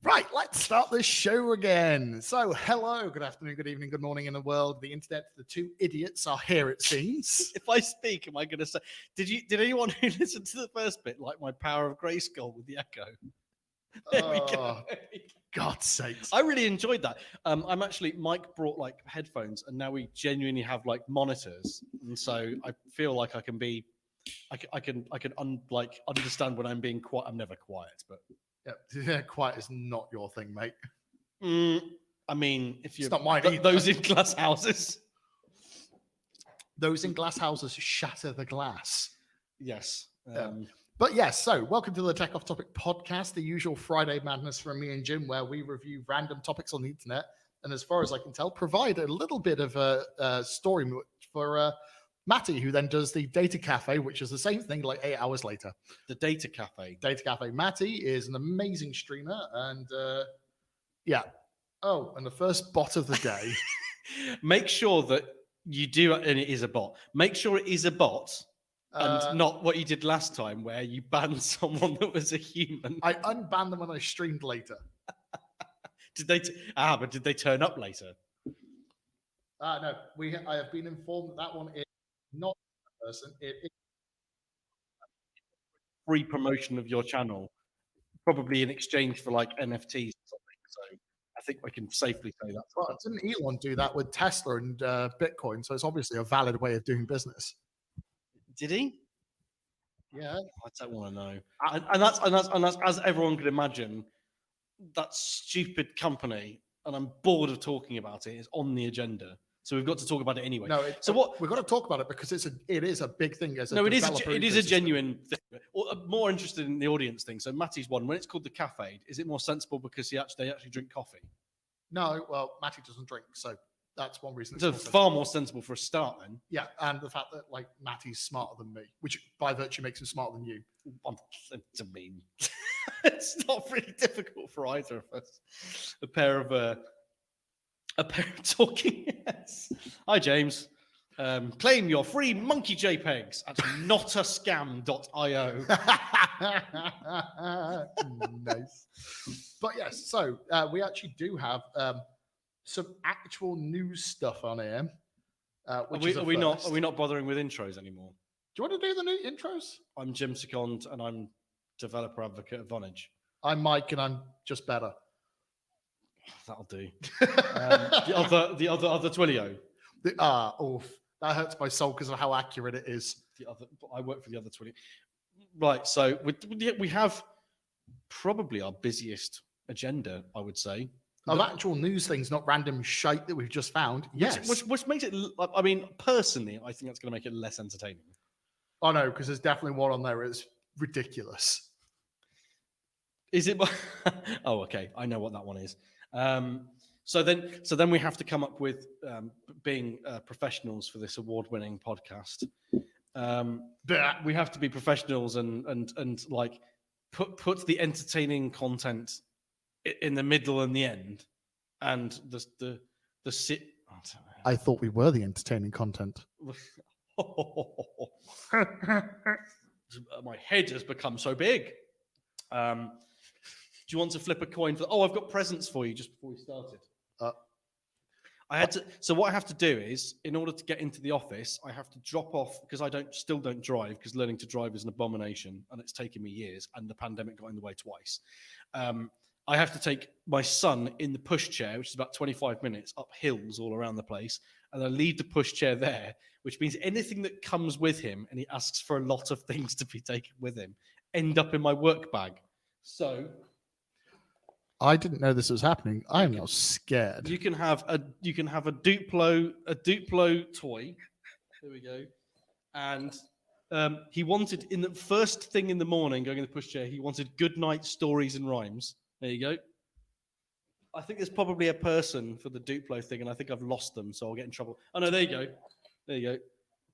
Right, let's start this show again. So, hello, good afternoon, good evening, good morning in the world, the internet. The two idiots are here, it seems. If I speak, am I going to say? Did anyone who listened to the first bit like my Power of Grayskull with the echo? There we go. God's sakes. I really enjoyed that. Mike brought like headphones, and now we genuinely have like monitors, and so I feel like I can understand when I'm being quiet. I'm never quiet, but Yeah, quiet is not your thing, mate. I mean, if you're not mine either. Those in glass houses. Those in glass houses shatter the glass. Yes. But yes, so welcome to the Tech Off Topic podcast, the usual Friday madness from me and Jim, where we review random topics on the internet. And as far as I can tell, provide a little bit of a story for Matty, who then does the Data Cafe, which is the same thing like 8 hours later. The Data Cafe. Data Cafe. Matty is an amazing streamer. And yeah. Oh, and the first bot of the day. Make sure that you do, and it is a bot. Make sure it is a bot. And not what you did last time, where you banned someone that was a human. I unbanned them when I streamed later. Did they turn up later? No. I have been informed that one is not a person. It is free promotion of your channel, probably in exchange for like NFTs or something. So I think I can safely say that. Well, didn't Elon do that with Tesla and Bitcoin? So it's obviously a valid way of doing business. Did he? Yeah. I don't want to know. And that's as everyone could imagine, that stupid company, and I'm bored of talking about it, is on the agenda. So we've got to talk about it anyway. No, we've got to talk about it because it is a big thing. It is a genuine thing. Well, I'm more interested in the audience thing. So Matty's one, when it's called the Cafe, is it more sensible because they actually drink coffee? No, well, Matty doesn't drink, so that's one reason. It's far more sensible for a start, then. Yeah, and the fact that like Matty's smarter than me, which by virtue makes him smarter than you. I mean, it's not really difficult for either of us. A pair of talking heads. Hi, James. Claim your free monkey JPEGs at notascam.io. Nice. But yes, so we actually do have some actual news stuff on here. Are we not bothering with intros anymore? Do you want to do the new intros? I'm Jim Second, and I'm developer advocate of Vonage. I'm Mike, and I'm just better. That'll do. The other Twilio. That hurts my soul because of how accurate it is. I work for the other Twilio. Right, so we have probably our busiest agenda, I would say. Of actual news things, not random shite that we've just found. Yes. Which makes it, I mean, personally, I think that's going to make it less entertaining. Oh, no, because there's definitely one on there that's ridiculous. Is it? Oh, okay. I know what that one is. So then we have to come up with being professionals for this award-winning podcast. We have to be professionals and like put the entertaining content in the middle and the end, and the sit. I thought we were the entertaining content. My head has become so big. Do you want to flip a coin for? Oh, I've got presents for you just before we started. So what I have to do is, in order to get into the office, I have to drop off because I still don't drive, because learning to drive is an abomination and it's taken me years, and the pandemic got in the way twice. I have to take my son in the pushchair, which is about 25 minutes up hills all around the place, and I leave the pushchair there, which means anything that comes with him, and he asks for a lot of things to be taken with him, end up in my work bag. So I didn't know this was happening. I am now scared. You can have a Duplo toy. There we go. And he wanted, in the first thing in the morning, going in the pushchair, he wanted good night stories and rhymes. There you go. I think there's probably a person for the Duplo thing, and I think I've lost them, so I'll get in trouble. Oh no, there you go. There you go.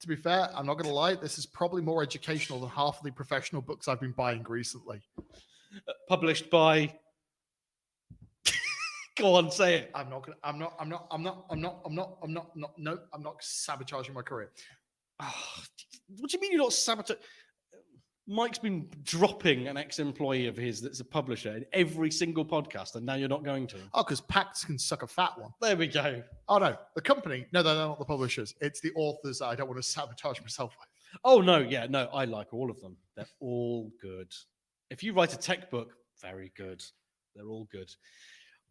To be fair, I'm not going to lie. This is probably more educational than half of the professional books I've been buying recently. Published by. Go on, say it. I'm not sabotaging my career. Oh, what do you mean you're not sabotaging? Mike's been dropping an ex-employee of his that's a publisher in every single podcast, and now you're not going to. Oh, because Pax can suck a fat one. There we go. Oh, no. The company. No, they're not the publishers. It's the authors that I don't want to sabotage myself with. Oh, no. Yeah, no, I like all of them. They're all good. If you write a tech book, very good. They're all good.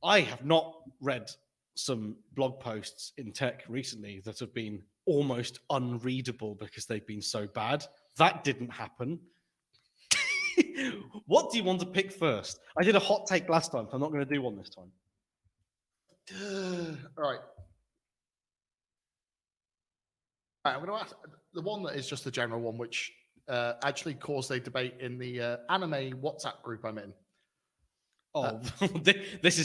I have not read some blog posts in tech recently that have been almost unreadable because they've been so bad. That didn't happen. What do you want to pick first? I did a hot take last time, so I'm not going to do one this time. All right. I'm going to ask the one that is just the general one, which actually caused a debate in the anime WhatsApp group I'm in. Oh, this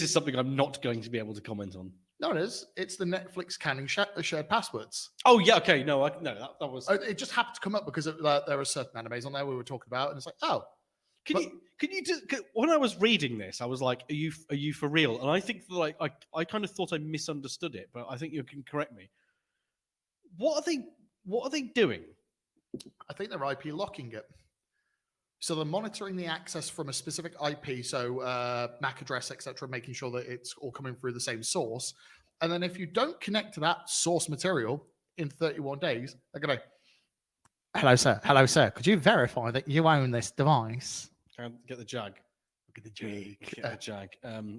is something I'm not going to be able to comment on. No, it is. It's the Netflix canning shared passwords. Oh yeah, okay. No, that was. It just happened to come up because there are certain animes on there we were talking about, and it's like, oh, Can you just, when I was reading this, I was like, are you for real? And I think that, like I kind of thought I misunderstood it, but I think you can correct me. What are they doing? I think they're IP locking it. So they're monitoring the access from a specific IP, so MAC address, etc., making sure that it's all coming through the same source. And then if you don't connect to that source material in 31 days, they're going to, hello, sir. Could you verify that you own this device? Get the jag. Get the jag. Get the jag.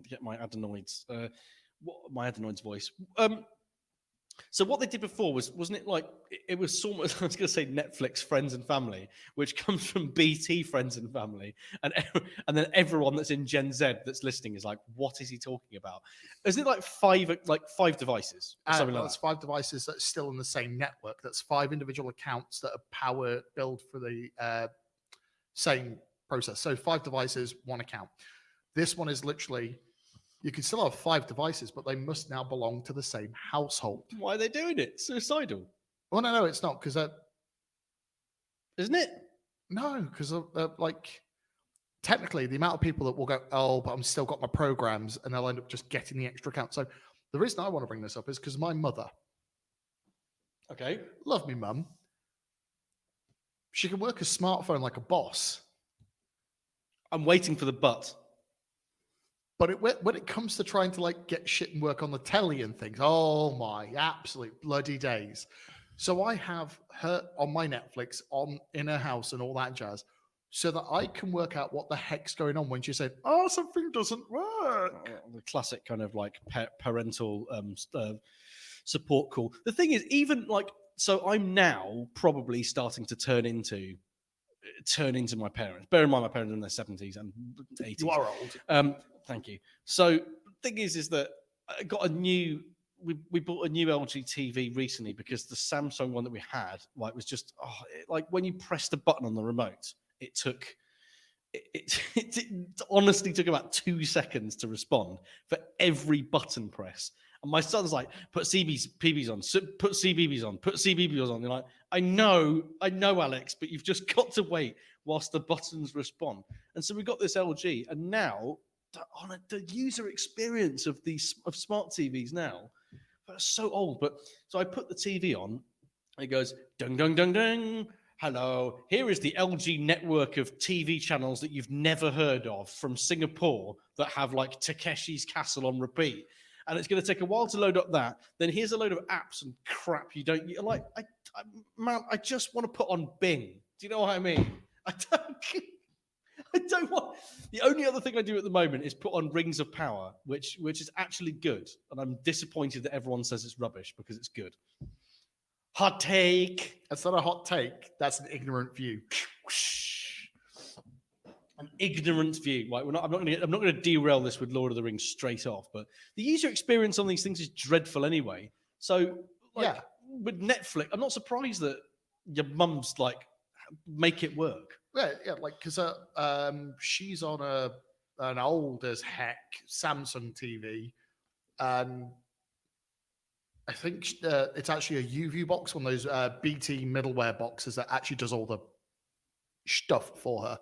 Get my adenoids. My adenoids voice. So what they did before wasn't it like it was sort of, I was going to say Netflix Friends and Family, which comes from BT Friends and Family, and then everyone that's in Gen Z that's listening is like, what is he talking about? Isn't it like five devices? Something like that's that? 5 devices that's still in the same network. That's 5 individual accounts that are power billed for the same process. So 5 devices, 1 account. This one is literally. You can still have 5 devices, but they must now belong to the same household. Why are they doing it? Suicidal? Well, no, it's not, because Isn't it? no, because like technically the amount of people that will go, oh, but I'm still got my programs, and they'll end up just getting the extra account. So the reason I want to bring this up is because my mother, Okay. love me mum, she can work a smartphone like a boss. I'm waiting for the but. But when it comes to trying to like get shit and work on the telly and things, oh my absolute bloody days. So I have her on my Netflix in her house and all that jazz, so that I can work out what the heck's going on when she said, "Oh, something doesn't work." The classic kind of like parental support call. The thing is, even like, so I'm now probably starting to turn into my parents. Bear in mind, my parents are in their 70s and 80s. You are old. Thank you. So the thing is that I got we bought a new LG TV recently because the Samsung one that we had, like, was just like when you press the button on the remote, it honestly took about 2 seconds to respond for every button press. And my son's like, put CBBS on, put CBBS on, put CBBS on. They're like, I know, Alex, but you've just got to wait whilst the buttons respond. And so we got this LG, and now the user experience of smart TVs now, that's so old. But so I put the TV on, and it goes dung dung dung dung. Hello, here is the LG network of TV channels that you've never heard of from Singapore that have like Takeshi's Castle on repeat. And it's going to take a while to load up that. Then here's a load of apps and crap you don't like. I just want to put on Bing. Do you know what I mean? I don't want. The only other thing I do at the moment is put on Rings of Power, which is actually good. And I'm disappointed that everyone says it's rubbish because it's good. Hot take. That's not a hot take. That's an ignorant view. An ignorant view. Right? I'm not going to derail this with Lord of the Rings straight off, but the user experience on these things is dreadful anyway. So, like, with Netflix, I'm not surprised that your mum's like make it work. Yeah, like because she's on an old as heck Samsung TV, and I think it's actually a UV box, one of those BT middleware boxes that actually does all the stuff for her.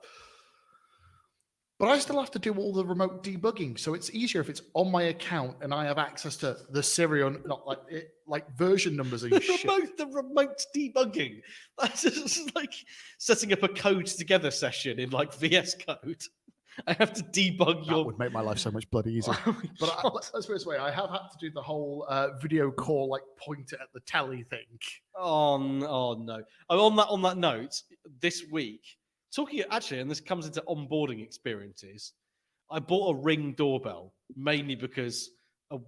But I still have to do all the remote debugging, so it's easier if it's on my account and I have access to the serial, not like version numbers and shit. The remote debugging. That's just like setting up a code together session in like VS Code. I have to debug That would make my life so much bloody easier. But let's put it this way: I have had to do the whole video call, like point it at the telly thing. Oh no! On that note, this week, talking actually, and this comes into onboarding experiences. I bought a Ring doorbell mainly because a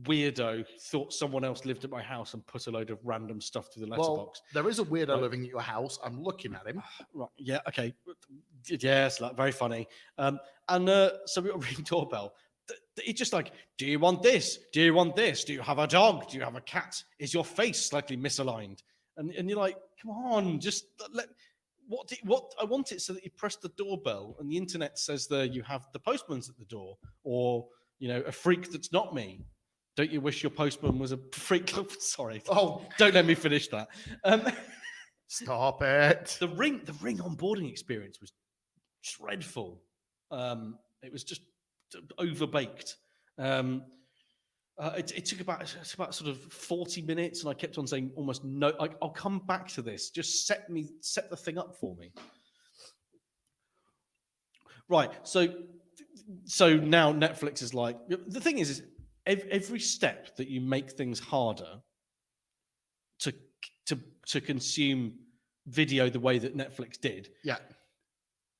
weirdo thought someone else lived at my house and put a load of random stuff through the letterbox. Well, there is a weirdo living at your house. I'm looking at him. Right? Yeah. Okay. Yes. Very funny. So we got a Ring doorbell. It's just like, do you want this? Do you want this? Do you have a dog? Do you have a cat? Is your face slightly misaligned? And you're like, come on, just let. What I want it so that you press the doorbell and the internet says there you have the postman's at the door, or a freak that's not me. Don't you wish your postman was a freak? Sorry. Oh, don't let me finish that. Stop it. The ring onboarding experience was dreadful. It was just overbaked. It took about sort of 40 minutes, and I kept on saying almost no. I'll come back to this. Just set the thing up for me. Right. So now Netflix is like, the thing is every step that you make things harder to consume video the way that Netflix did. Yeah.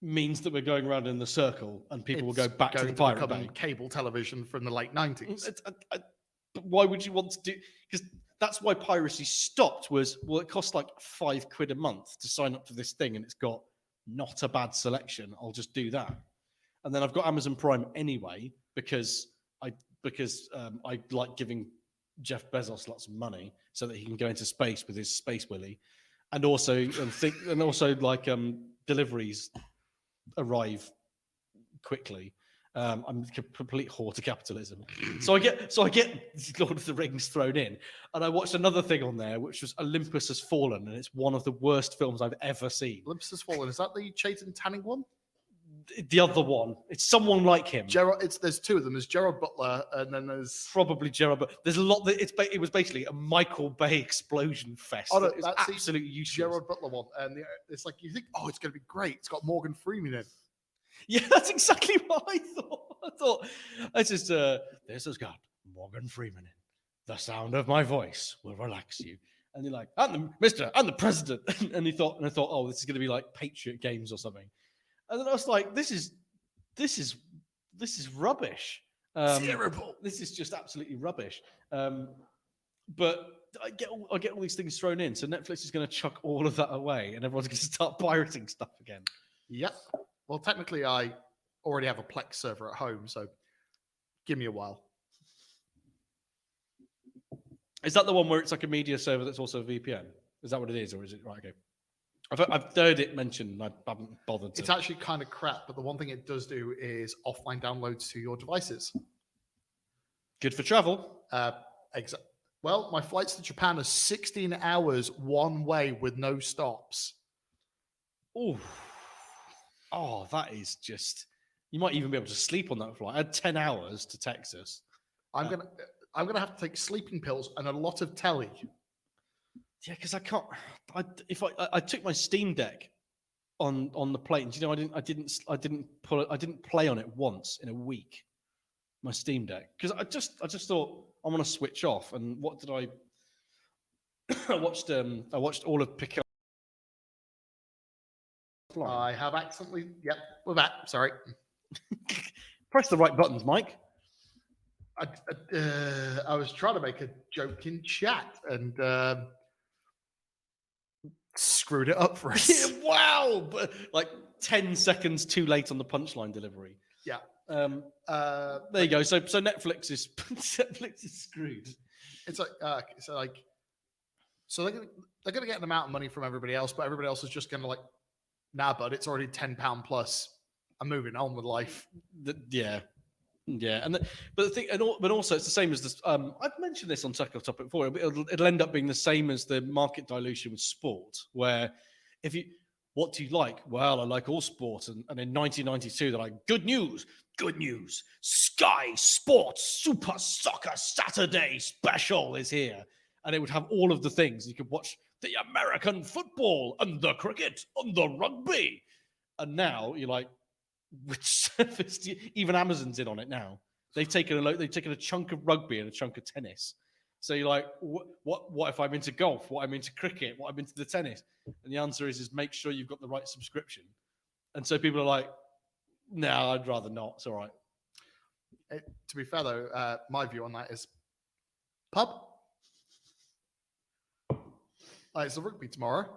Means that we're going around in the circle, and people will go back to the Pirate Bay. Cable television from the late 90s. But why would you want to do? Because that's why piracy stopped. It costs like £5 a month to sign up to this thing, and it's got not a bad selection. I'll just do that, and then I've got Amazon Prime anyway because I like giving Jeff Bezos lots of money so that he can go into space with his Space Willy, and also deliveries arrive quickly. I'm a complete whore to capitalism. So I get Lord of the Rings thrown in, and I watched another thing on there, which was Olympus Has Fallen, and it's one of the worst films I've ever seen. Olympus Has Fallen, is that the Chayton Tanning one? The other one, it's someone like him. There's two of them. There's Gerard Butler, and then there's probably Gerard. But there's a lot that it was basically a Michael Bay explosion fest. Oh, no, that's absolutely useless. Gerard Butler one, and it's like you think, oh, it's going to be great. It's got Morgan Freeman in. Yeah, that's exactly what I thought. This has got Morgan Freeman in. The sound of my voice will relax you. And you're like, I'm the president. And I thought, oh, this is going to be like Patriot Games or something. And then I was like, this is rubbish. Terrible. This is just absolutely rubbish. But I get all these things thrown in. So Netflix is going to chuck all of that away, and everyone's going to start pirating stuff again. Yep. Well, technically, I already have a Plex server at home, so give me a while. Is that the one where it's like a media server that's also a VPN? Is that what it is, or is it right? Okay. I've heard it mentioned, and I haven't bothered to. It's actually kind of crap, but the one thing it does do is offline downloads to your devices. Good for travel. Well, my flights to Japan are 16 hours one way with no stops. Oh, that is just. You might even be able to sleep on that flight. I had 10 hours to Texas. I'm gonna have to take sleeping pills and a lot of telly. Yeah, because I can't. I took my Steam Deck on the plane. Do you know, I didn't play on it once in a week. My Steam Deck, because I just thought I want to switch off. And what did I? I watched all of Picard. I have accidentally. Yep, we're back. Sorry. Press the right buttons, Mike. I was trying to make a joke in chat and screwed it up for us. Yeah, wow! But like 10 seconds too late on the punchline delivery. Yeah. There you go. So Netflix is screwed. It's like so they're gonna get an amount of money from everybody else, but everybody else is just gonna like, nah, bud, it's already £10 plus. I'm moving on with life. Yeah, but also it's the same as this. I've mentioned this on Tech Off Topic before. It'll end up being the same as the market dilution with sport, where What do you like? Well, I like all sports. And in 1992, they're like, good news. Sky Sports Super Soccer Saturday Special is here. And it would have all of the things. You could watch the American football and the cricket and the rugby. And now you're like, which service even Amazon's in on it now. They've taken a chunk of rugby and a chunk of tennis. So you're like, what if I'm into golf? What I'm into cricket? What I'm into the tennis? And the answer is make sure you've got the right subscription. And so people are like, no, I'd rather not. It's all right. To be fair, though, my view on that is pub. It's the rugby tomorrow.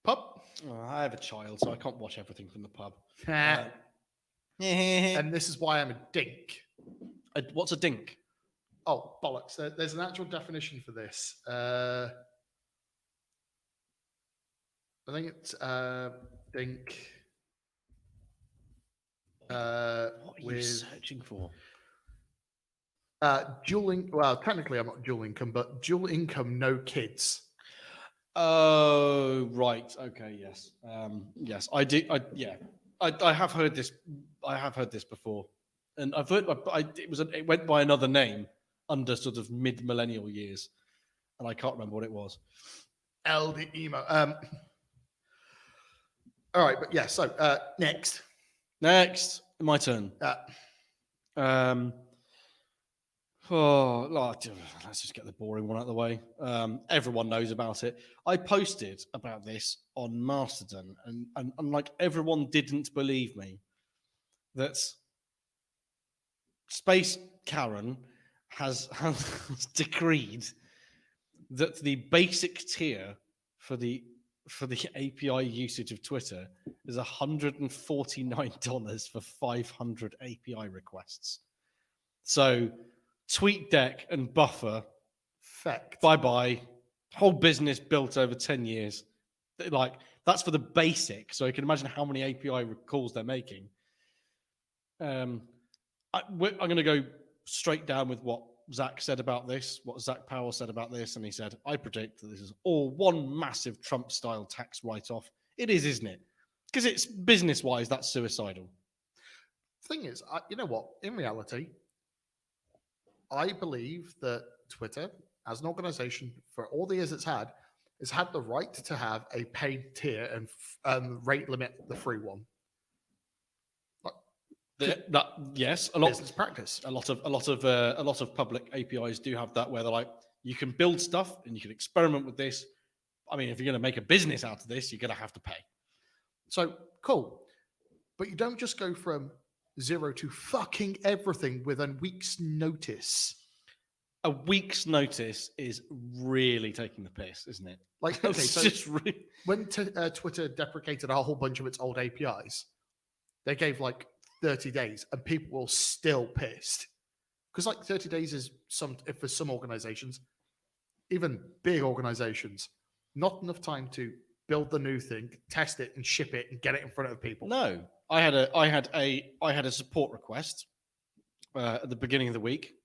Pub. Oh, I have a child, so I can't watch everything from the pub. And this is why I'm a dink. What's a dink? Oh, bollocks. There's an actual definition for this. I think it's dink. What are you searching for? Well, technically I'm not dual income, but dual income, no kids. Oh, right. Okay. Yes. Yes, I do. I have heard this. I have heard this before, and I've heard. It went by another name under sort of mid-millennial years, and I can't remember what it was. LD emo. All right, but yeah. So next, my turn. Let's just get the boring one out of the way. Everyone knows about it. I posted about this on Mastodon, and like everyone didn't believe me that Space Karen has decreed that the basic tier for the API usage of Twitter is $149 for 500 API requests. So TweetDeck and Buffer, bye-bye. Whole business built over 10 years. Like, that's for the basic. So you can imagine how many API calls they're making. I'm going to go straight down with what Zach said about this, what Zach Powell said about this. And he said, I predict that this is all one massive Trump-style tax write-off. It is, isn't it? Because it's business-wise, that's suicidal. Thing is, you know what? In reality, I believe that Twitter, as an organization, for all the years it's had, has had the right to have a paid tier and rate limit the free one. Yes, business practice. A lot of public APIs do have that, where they're like, you can build stuff and you can experiment with this. I mean, if you're going to make a business out of this, you're going to have to pay. So cool, but you don't just go from 0 to fucking everything with a week's notice. A week's notice is really taking the piss, isn't it? Like, okay, so when Twitter deprecated a whole bunch of its old APIs, they gave like 30 days, and people were still pissed. Because like 30 days is for some organizations, even big organizations, not enough time to build the new thing, test it, and ship it, and get it in front of people. No, I had a support request at the beginning of the week.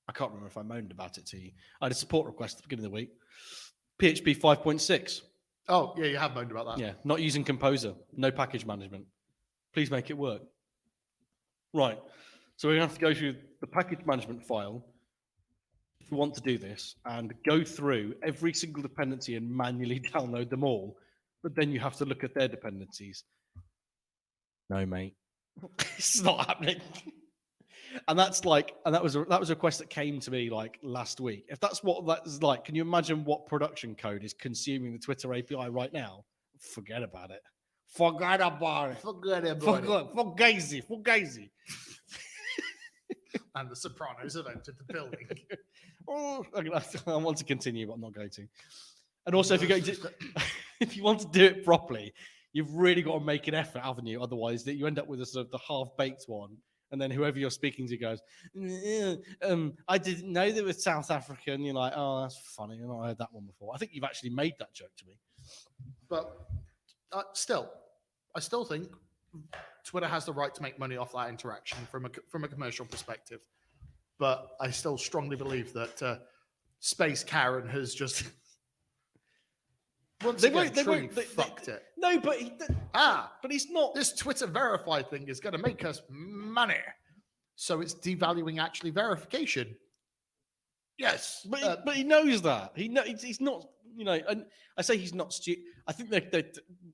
I can't remember if I moaned about it to you. I had a support request at the beginning of the week. PHP 5.6. Oh, yeah, you have moaned about that. Yeah, not using Composer, no package management. Please make it work. Right. So we're going to have to go through the package management file if we want to do this and go through every single dependency and manually download them all. But then you have to look at their dependencies. No, mate. It's not happening. And that was a request that came to me like last week. If that's what that's like, can you imagine what production code is consuming the Twitter API right now? Forget about it. Fugazi. And the Sopranos have entered the building. I want to continue, but I'm not going to. And also, if you want to do it properly, you've really got to make an effort, haven't you? Otherwise, that you end up with a sort of the half-baked one. And then whoever you're speaking to goes, I didn't know they were South African. You're like, oh, that's funny. I've not heard that one before. I think you've actually made that joke to me. But I still think Twitter has the right to make money off that interaction from a commercial perspective. But I still strongly believe that Space Karen has just Once They again, won't. They truly won't. They, fucked it. no, but but he's not. This Twitter verified thing is going to make us money. So it's devaluing actually verification. Yes. But he knows that. He's not. And I say he's not stupid. I think they're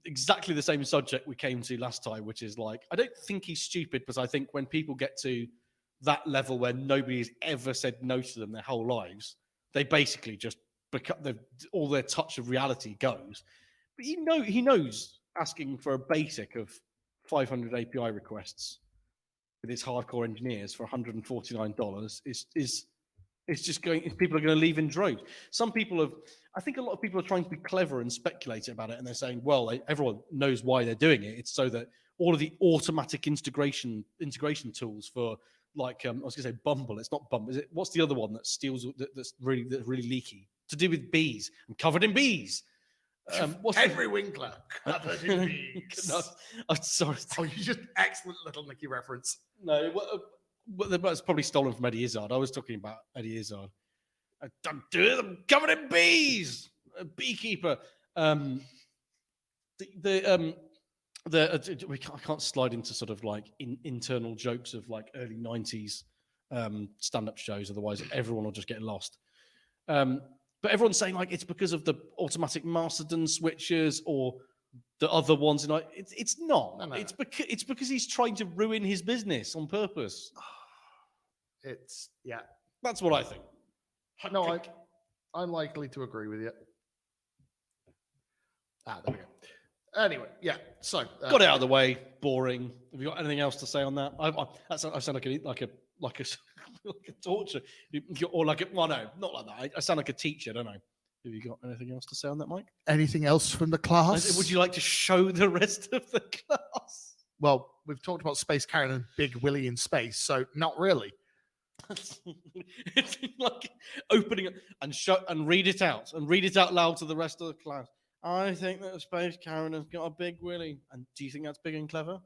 exactly the same subject we came to last time, which is like, I don't think he's stupid, because I think when people get to that level where nobody's ever said no to them their whole lives, they basically just become all their touch of reality goes. But he knows asking for a basic of 500 API requests with his hardcore engineers for $149 is it's just going. People are going to leave in droves. Some people have. I think a lot of people are trying to be clever and speculate about it, and they're saying, "Well, everyone knows why they're doing it. It's so that all of the automatic integration tools for, like, I was going to say Bumble. It's not Bumble. Is it? What's the other one that steals? That's really leaky. To do with bees. I'm covered in bees. What's Henry Winkler covered in bees? No, I'm sorry. Oh, you just excellent little Nicky reference. No. That's probably stolen from Eddie Izzard. I was talking about Eddie Izzard. I'm covered in bees. A beekeeper. I can't slide into sort of like internal jokes of like early 90s stand-up shows. Otherwise, everyone will just get lost. But everyone's saying like it's because of the automatic Masterton switches or the other ones, and it's not. No. It's because he's trying to ruin his business on purpose. That's what I think. No, I'm likely to agree with you. There we go. Anyway, yeah. So got it out of the way. Boring. Have you got anything else to say on that? I sound like a torture, or like well, no, not like that. I sound like a teacher, don't I? Have you got anything else to say on that, Mike? Anything else from the class? Would you like to show the rest of the class? Well, we've talked about Space Karen and Big Willie in space, so not really. It's like opening it and read it out loud to the rest of the class. I think that Space Karen has got a big willy. And do you think that's big and clever?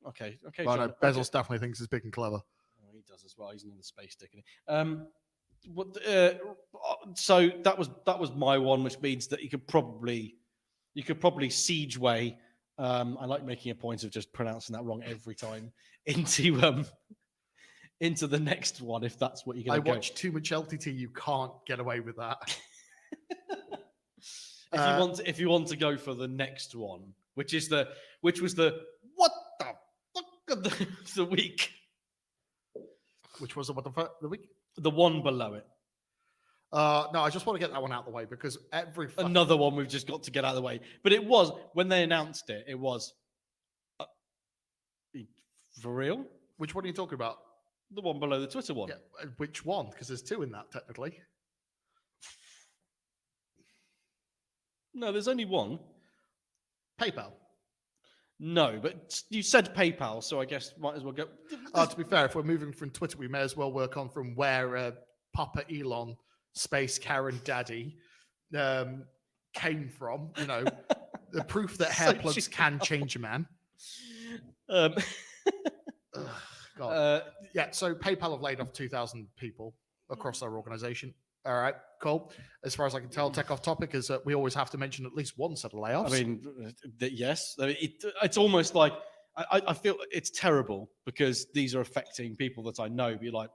Okay. Well, no, Bezos definitely thinks it's big and clever. Oh, he does as well. He's in the space sticking it. So that was my one, which means that you could probably siegeway. I like making a point of just pronouncing that wrong every time into the next one, if that's what you're going to go. I watch too much LTT. You can't get away with that. If you want to go for the next one, which was the what the fuck of the week. Which was the what the fuck the week? The one below it. No, I just want to get that one out of the way because another one we've just got to get out of the way. But it was when they announced it. It was for real. Which one are you talking about? The one below the Twitter one. Yeah, which one? Because there's two in that technically. No, there's only one. PayPal. No, but you said PayPal, so I guess might as well go. To be fair, if we're moving from Twitter, we may as well work on from where Papa Elon, Space Karen Daddy, came from. You know, the proof that hair plugs can change a man. God. Yeah, so PayPal have laid off 2,000 people across their organization. All right, cool. As far as I can tell, tech off topic is that we always have to mention at least one set of layoffs. I mean, yes. It's almost like I feel it's terrible because these are affecting people that I know. Be like,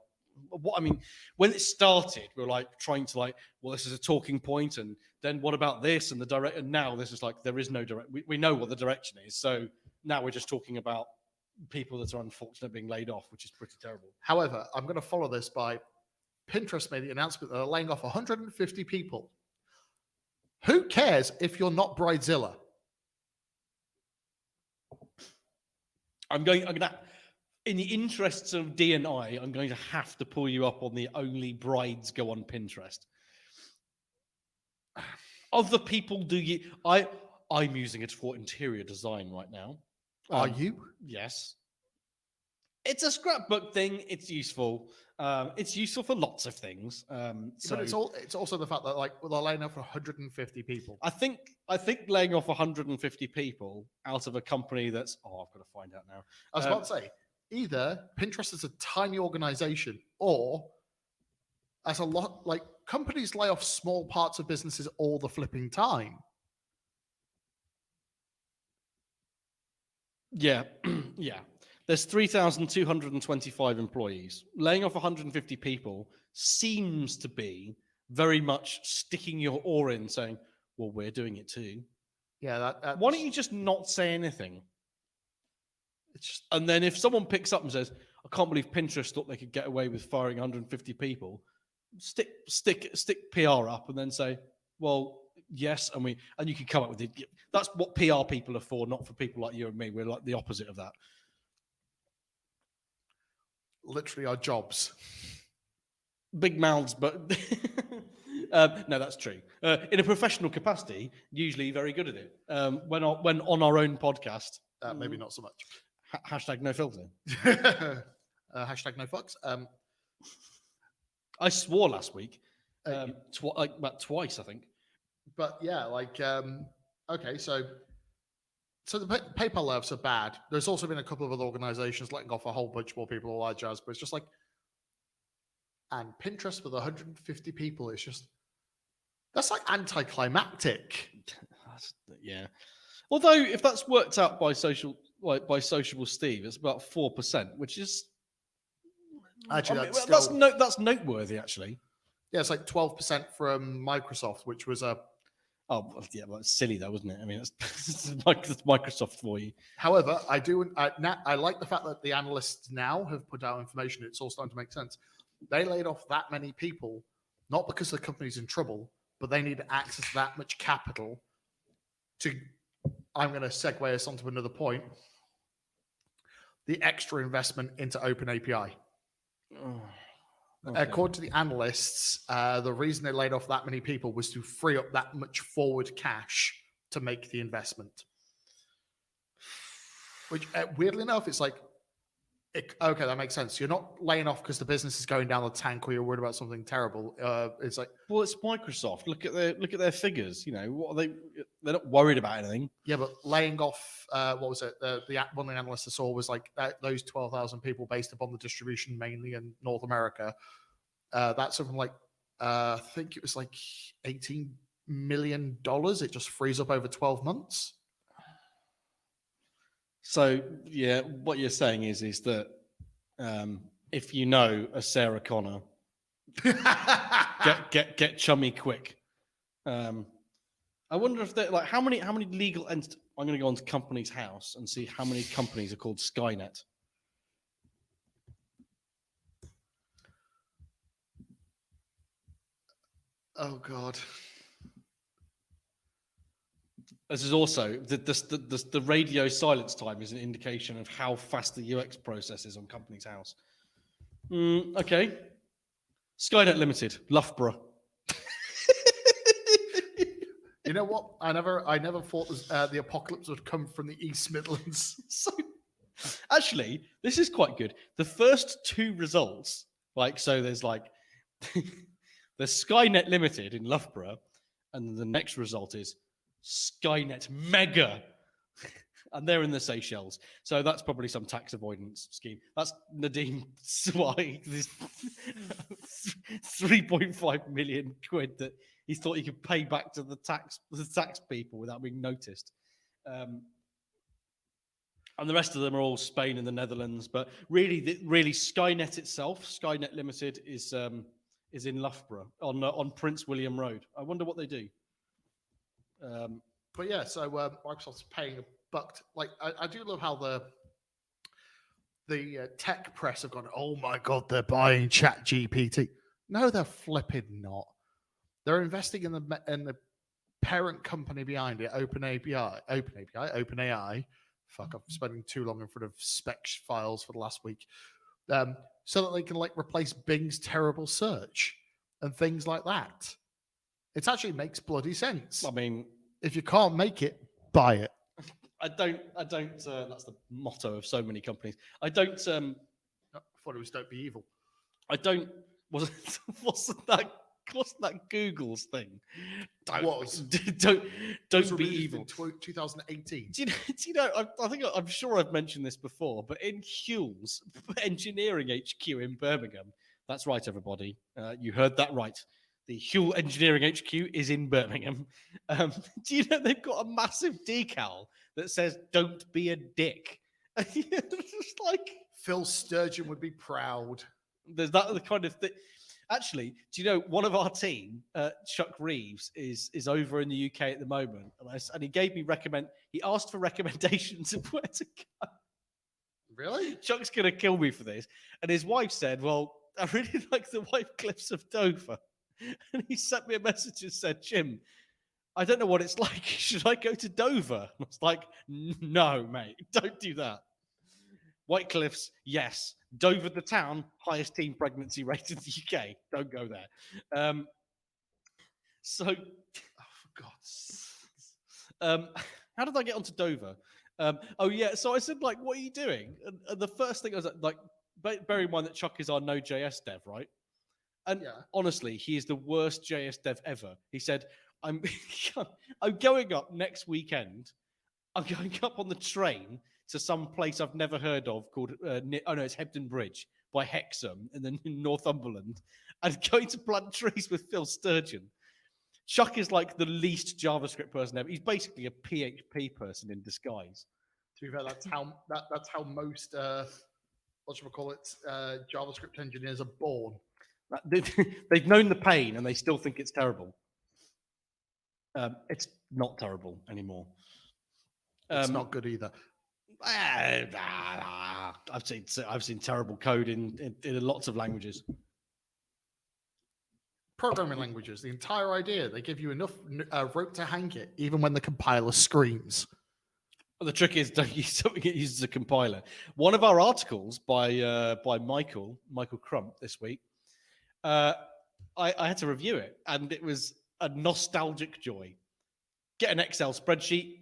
what? I mean, when it started, we were like trying to like, well, this is a talking point, and then what about this and the direct? And now this is like there is no direct. We know what the direction is, so now we're just talking about people that are unfortunate being laid off, which is pretty terrible. However, I'm going to follow this by Pinterest made the announcement that they're laying off 150 people. Who cares if you're not Bridezilla? I'm going to, in the interests of D&I, I'm going to have to pull you up on the only brides go on Pinterest. Other people do you? I'm using it for interior design right now. Are you? Yes. It's a scrapbook thing. It's useful. It's useful for lots of things. But it's also the fact that like they're laying off 150 people. I think laying off 150 people out of a company that's I've got to find out now. I was about to say either Pinterest is a tiny organization or as a lot like companies lay off small parts of businesses all the flipping time. Yeah, yeah. There's 3,225 employees. Laying off 150 people seems to be very much sticking your oar in, saying, "Well, we're doing it too." Yeah, Why don't you just not say anything? it's just And then if someone picks up and says, "I can't believe Pinterest thought they could get away with firing 150 people," stick PR up and then say, "Well, yes," and you can come up with it. That's what PR people are for, not for people like you and me. We're like the opposite of that. literally our jobs. Big mouths, but no, that's true. In a professional capacity, usually very good at it. When on our own podcast, Maybe not so much. Hashtag no filter. Hashtag no fucks. I swore last week, about twice, I think. But yeah, okay, so the PayPal layoffs are bad. There's also been a couple of other organizations letting off a whole bunch more people, all that jazz. But it's just like, and Pinterest with 150 people, it's just that's like anticlimactic. Yeah. Although if that's worked out by Sociable Steve, it's about 4%, which is Actually, that's noteworthy. Actually, yeah, it's like 12% from Microsoft, which was a. Oh yeah, well, it's silly though, wasn't it? I mean, it's Microsoft for you. However, I like the fact that the analysts now have put out information. It's all starting to make sense. They laid off that many people, not because the company's in trouble, but they need access to that much capital to. I'm going to segue us onto another point. The extra investment into Open API. Oh, okay. According to the analysts, the reason they laid off that many people was to free up that much forward cash to make the investment. Which, weirdly enough, it's like, okay, that makes sense. You're not laying off because the business is going down the tank or you're worried about something terrible. It's like, well, it's Microsoft. Look at their figures. You know, what are they? They're not worried about anything. Yeah, but laying off, what was it? One of the analysts I saw was like those 12,000 people based upon the distribution mainly in North America. That's something like I think it was like $18 million. It just frees up over 12 months. So yeah, what you're saying is that if you know a Sarah Connor, get chummy quick. I wonder if they're like how many legal entities. I'm going to go onto Company's House and see how many companies are called Skynet. Oh God. This is also the radio silence time is an indication of how fast the UX process is on Company's House. Okay. Skynet Limited, Loughborough. You know what? I never thought the apocalypse would come from the East Midlands. So, actually, this is quite good. The first two results, there's Skynet Limited in Loughborough, and the next result is Skynet Mega, and they're in the Seychelles. So that's probably some tax avoidance scheme. That's Nadeem Swai, this 3.5 million quid that he thought he could pay back to the tax people without being noticed. And the rest of them are all Spain and the Netherlands. But really Skynet itself, Skynet Limited, is in Loughborough on Prince William Road. I wonder what they do. But yeah, so Microsoft's paying a buck. I do love how the tech press have gone, oh my God, they're buying ChatGPT. No, they're flipping not. They're investing in the parent company behind it, OpenAI. Fuck, I'm spending too long in front of spec files for the last week. So that they can replace Bing's terrible search and things like that. It actually makes bloody sense. I mean, if you can't make it, buy it. I don't. That's the motto of so many companies. I don't. I thought it was "Don't be evil." I don't. Wasn't that Google's thing? Don't be evil. 2018. Do you know? I'm sure I've mentioned this before, but in Huell's Engineering HQ in Birmingham. That's right, everybody. You heard that right. The Huell Engineering HQ is in Birmingham. Do you know they've got a massive decal that says "Don't be a dick" Just like Phil Sturgeon would be proud. there's that the kind of thing. Actually, do you know one of our team, Chuck Reeves, is over in the UK at the moment, and he gave me He asked for recommendations of where to go. Really? Chuck's gonna kill me for this, and his wife said, "Well, I really like the White Cliffs of Dover," and he sent me a message and said, "Jim, I don't know what it's like. Should I go to Dover?" And I was like, "No, mate, don't do that." White Cliffs, yes. Dover, the town, highest teen pregnancy rate in the UK. Don't go there. So, oh, for God's sakes. How did I get onto Dover? Oh, yeah. So I said, like, what are you doing? And the first thing I was like, bear in mind that Chuck is our Node.js dev, right? And honestly, he is the worst JS dev ever. He said, I'm going up next weekend. I'm going up on the train to some place I've never heard of called, it's Hebden Bridge by Hexham in Northumberland, and going to plant trees with Phil Sturgeon. Chuck is like the least JavaScript person ever. He's basically a PHP person in disguise. To be fair, that's how most JavaScript engineers are born. They've known the pain and they still think it's terrible. It's not terrible anymore. It's not good either. I've seen terrible code in lots of languages. Programming languages, the entire idea, they give you enough rope to hang it, even when the compiler screams. Well, the trick is don't use something that uses a compiler. One of our articles by Michael Crump this week, I had to review it, and it was a nostalgic joy. Get an Excel spreadsheet,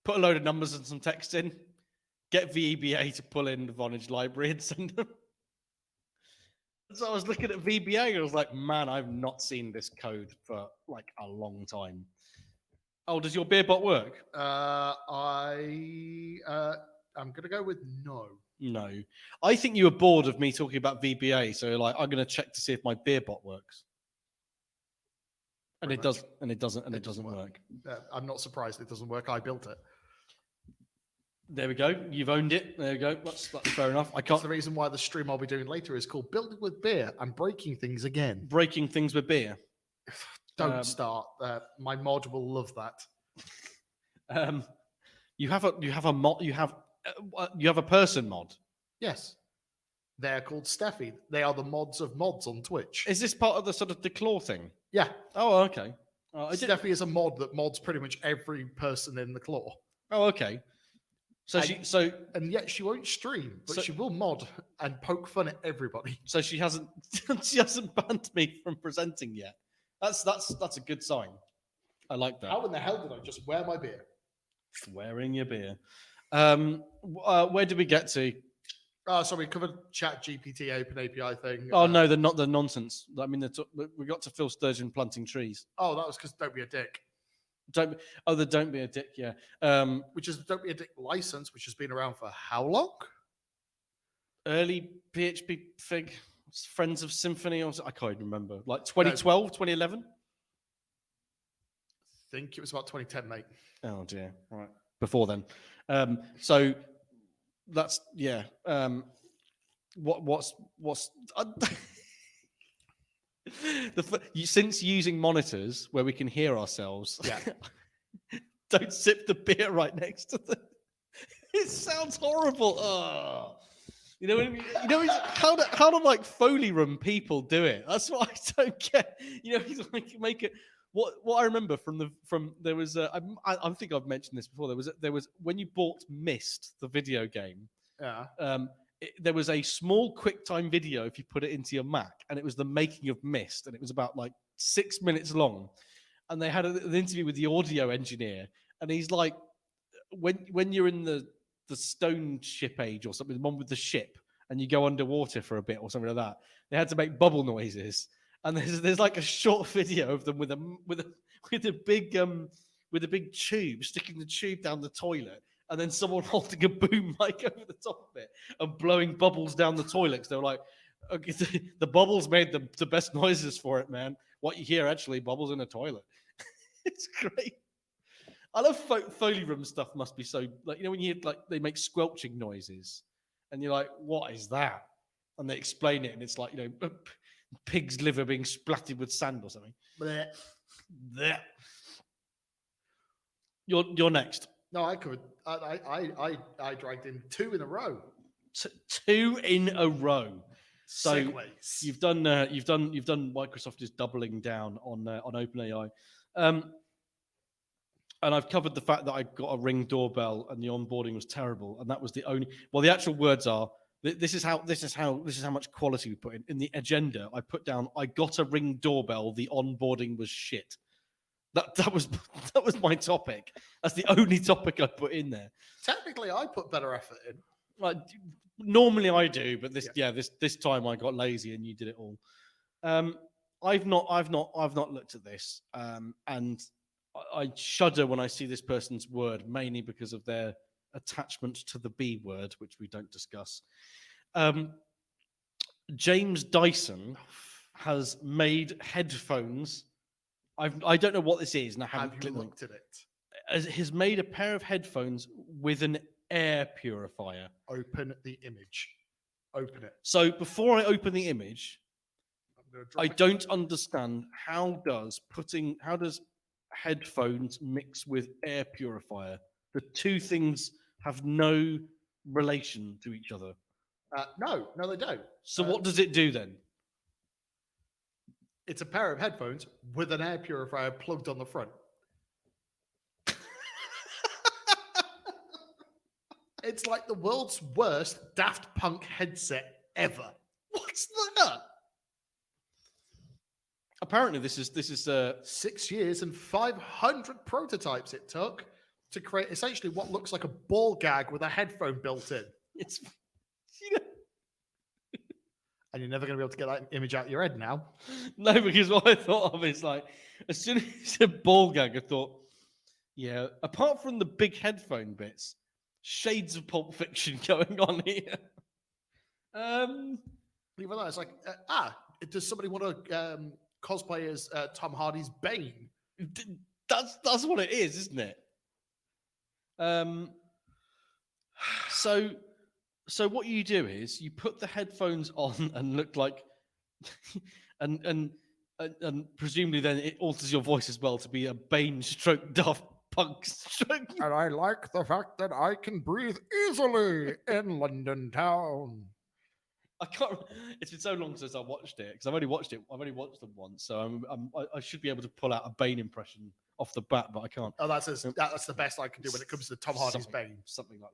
put a load of numbers and some text in, get VBA to pull in the Vonage library and send them. So I was looking at VBA and I was like, man, I've not seen this code for like a long time. Oh, does your beer bot work? I'm going to go with no. No. I think you were bored of me talking about VBA, so you're like, I'm going to check to see if my beer bot works. And it does, and it doesn't work. I'm not surprised it doesn't work. I built it. There we go. You've owned it. There we go. That's fair enough. I can't. That's the reason why the stream I'll be doing later is called Building with Beer and Breaking Things Again. Breaking things with beer. Don't start. My mod will love that. You have a mod. You have a person mod. Yes. They're called Steffi. They are the mods of mods on Twitch. Is this part of the sort of the claw thing? Yeah. Oh, okay. Steffi is a mod that mods pretty much every person in the claw. Oh, okay. And yet she won't stream, but she will mod and poke fun at everybody. So she hasn't banned me from presenting yet. That's a good sign. I like that. How in the hell did I just wear my beer? Wearing your beer. Where did we get to? So we covered Chat GPT Open API thing. Oh no, they're not the nonsense. I mean, we got to Phil Sturgeon planting trees. Oh, that was because don't be a dick. Don't be a dick. Yeah. Which is Don't Be a Dick license, which has been around for how long? Early PHP Fig, Friends of Symphony, or I can't even remember. Like 2012, 2011. I think it was about 2010, mate. Oh dear. Right. Before then. So that's yeah. What's since using monitors where we can hear ourselves, don't sip the beer right next to them. It sounds horrible. Oh. You know how do like Foley room people do it? That's what I don't get. You know, he's like make it. What I remember from there was I think I've mentioned this before. There was when you bought Myst, the video game. Yeah. There was a small QuickTime video if you put it into your Mac, and it was the making of Myst, and it was about like 6 minutes long. And they had an interview with the audio engineer, and he's like, when you're in the stone ship age or something, the one with the ship, and you go underwater for a bit or something like that, they had to make bubble noises. And there's like a short video of them with a big tube, sticking the tube down the toilet, and then someone holding a boom mic over the top of it and blowing bubbles down the toilet. Because they were like, okay, the bubbles made the best noises for it, man. What you hear actually bubbles in a toilet. It's great. I love Foley room stuff. Must be so like when you hear like they make squelching noises, and you're like, what is that? And they explain it, and it's like pig's liver being splattered with sand or something. Blech. Blech. You're next. No, I could. I dragged in 2 in a row. 2 in a row. So Segways. you've done Microsoft is doubling down on OpenAI, and I've covered the fact that I got a Ring doorbell and the onboarding was terrible, and that was the only. Well, the actual words are this is how much quality we put in the agenda. I put down I got a Ring doorbell. The onboarding was shit. That was my topic. That's the only topic I put in there. Technically, I put better effort in. Like, normally I do, but this time I got lazy and you did it all. I've not looked at this, and I shudder when I see this person's word, mainly because of their attachment to the B word, which we don't discuss. James Dyson has made headphones. I don't know what this is, and I haven't looked at it. Has made a pair of headphones with an air purifier. Open the image. Open it. So before I open the image, I don't understand how does headphones mix with air purifier? The two things have no relation to each other. No, they don't. So what does it do then? It's a pair of headphones with an air purifier plugged on the front. It's like the world's worst Daft Punk headset ever. What's that? Apparently, this is 6 years and 500 prototypes it took to create essentially what looks like a ball gag with a headphone built in. It's and you're never going to be able to get that image out of your head now. No, because what I thought of is like, as soon as you said ball gag, I thought, yeah, apart from the big headphone bits, shades of Pulp Fiction going on here. Even though it's like, does somebody want to cosplay as Tom Hardy's Bane? That's what it is, isn't it? So what you do is you put the headphones on and look like, and presumably then it alters your voice as well to be a Bane stroke Daft Punk stroke. And I like the fact that I can breathe easily in London town. I can't. It's been so long since I watched it because I've only watched them once, so I should be able to pull out a Bane impression off the bat, but I can't. Oh, that's the best I can do when it comes to Tom Hardy's Bane. Something like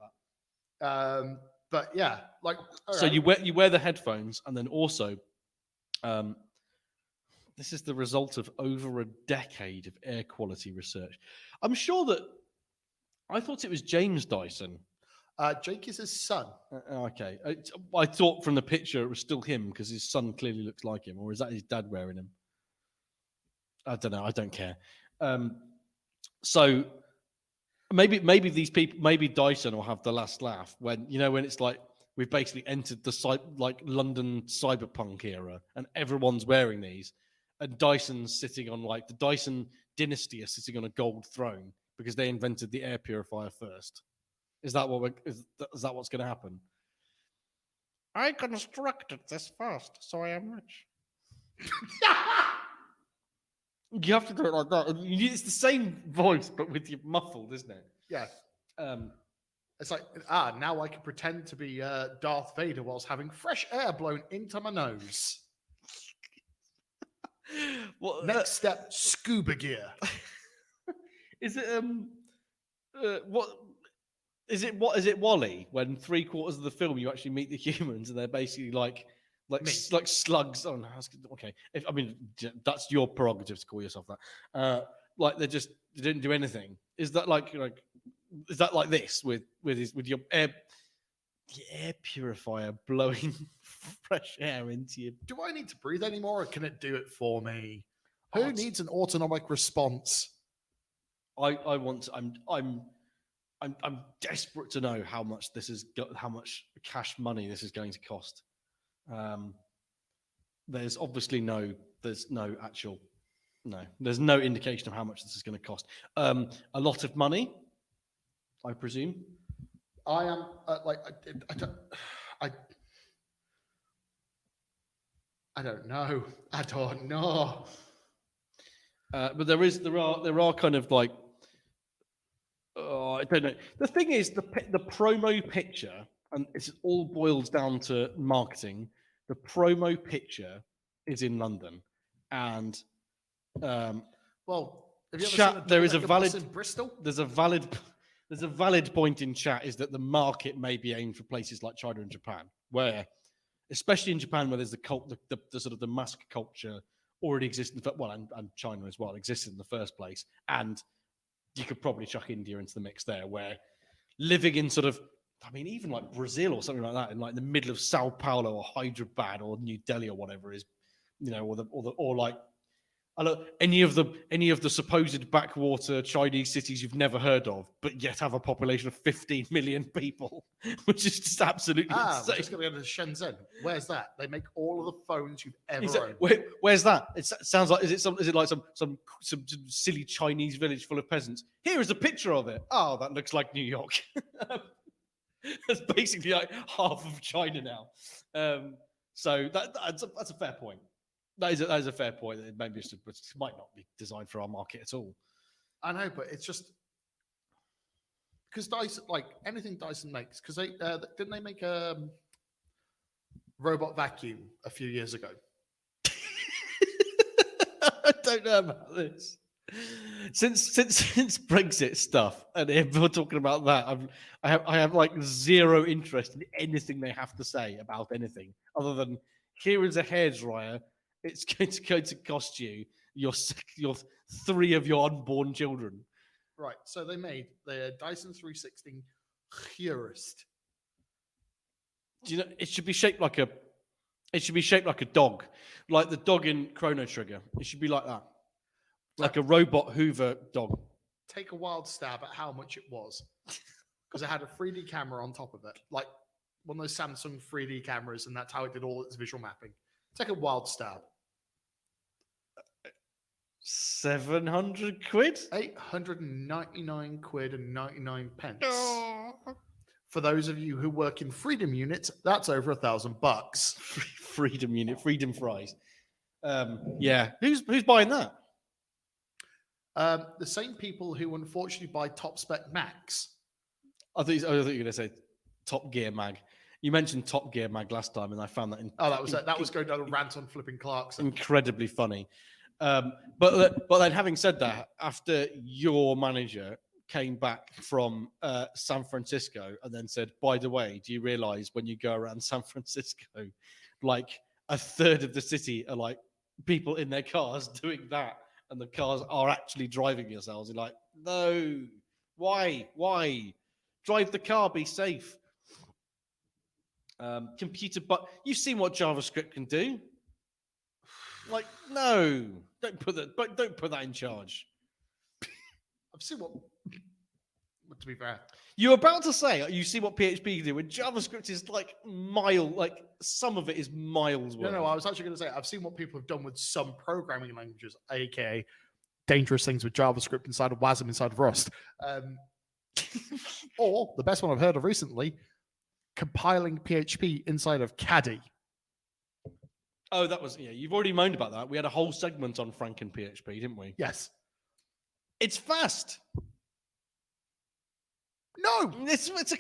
that. But yeah, like so right. you wear the headphones, and then also, this is the result of over a decade of air quality research. I'm sure that I thought it was James Dyson. Jake is his son. Okay, I thought from the picture it was still him because his son clearly looks like him, or is that his dad wearing him? I don't know. I don't care. So. Maybe these people, maybe Dyson will have the last laugh when it's like we've basically entered the London cyberpunk era and everyone's wearing these, and Dyson's sitting on the Dyson dynasty is sitting on a gold throne because they invented the air purifier first. Is that what's going to happen? I constructed this first, so I am rich. You have to do it like that. It's the same voice, but with you muffled, isn't it? Yeah. It's like, now I can pretend to be Darth Vader whilst having fresh air blown into my nose. Next step, scuba gear. Is it Is it WALL-E when 3/4 of the film you actually meet the humans and they're basically like slugs? Oh no, okay. That's your prerogative to call yourself that. They didn't do anything. Is that like this with your air purifier blowing fresh air into you? Do I need to breathe anymore, or can it do it for me? Who needs an autonomic response? I'm desperate to know how much how much cash money this is going to cost. There's obviously no No, there's no indication of how much this is going to cost. A lot of money, I presume. I am I don't know. I don't know. But there are kind of like, I don't know. The thing is, the promo picture, and it all boils down to marketing. The promo picture is in London, and Well, have you ever chat, seen a there is a double-decker bus valid in Bristol? there's a valid point in chat is that the market may be aimed for places like China and Japan, where, especially in Japan, where there's the sort of the mask culture already exists, and China as well existed in the first place, and you could probably chuck India into the mix there, where living in sort of, I mean, even like Brazil or something like that, in like the middle of Sao Paulo or Hyderabad or New Delhi or whatever is, or like, I don't, any of the supposed backwater Chinese cities you've never heard of, but yet have a population of 15 million people, which is just absolutely insane. We're just going to go to Shenzhen. Where's that? They make all of the phones you've ever owned. Where's that? It sounds like, is it like some silly Chinese village full of peasants? Here is a picture of it. Oh, that looks like New York. That's basically like half of China now. So that's a fair point. That is a fair point. It might not be designed for our market at all. I know, but it's just because Dyson, like anything Dyson makes, because they didn't they make a robot vacuum a few years ago? I don't know about this. Since Brexit stuff, and if we're talking about that, I have like zero interest in anything they have to say about anything other than, here is a hairdryer. It's going to cost you your 3 of your unborn children. Right. So they made the Dyson 360 Purist. Do you know it should be shaped like a dog, like the dog in Chrono Trigger. It should be like that, like a robot Hoover dog. Take a wild stab at how much it was, because it had a 3D camera on top of it, like one of those Samsung 3D cameras, and that's how it did all its visual mapping. Take a wild stab. 700 quid? 899 quid and 99 pence. For those of you who work in freedom units, that's over $1,000. Freedom unit, freedom fries. Yeah. Who's buying that? The same people who unfortunately buy top spec Macs. I thought you were going to say Top Gear Mag. You mentioned Top Gear Mag last time, and I found that that was going down a rant on flipping Clarkson. Incredibly funny. But then, having said that, after your manager came back from San Francisco and then said, by the way, do you realize when you go around San Francisco, like a third of the city are like people in their cars doing that, and the cars are actually driving yourselves? You're like, no, why? Drive the car, be safe. But you've seen what JavaScript can do. Like, no, don't put that in charge. I've seen what. To be fair, you're about to say you see what PHP can do when JavaScript is like some of it is miles worth. No, I was actually going to say I've seen what people have done with some programming languages, aka dangerous things with JavaScript inside of WASM, inside of Rust. Or the best one I've heard of recently, compiling PHP inside of Caddy. Oh, that was, yeah, you've already moaned about that. We had a whole segment on Franken PHP, didn't we? Yes. It's fast. No, it's a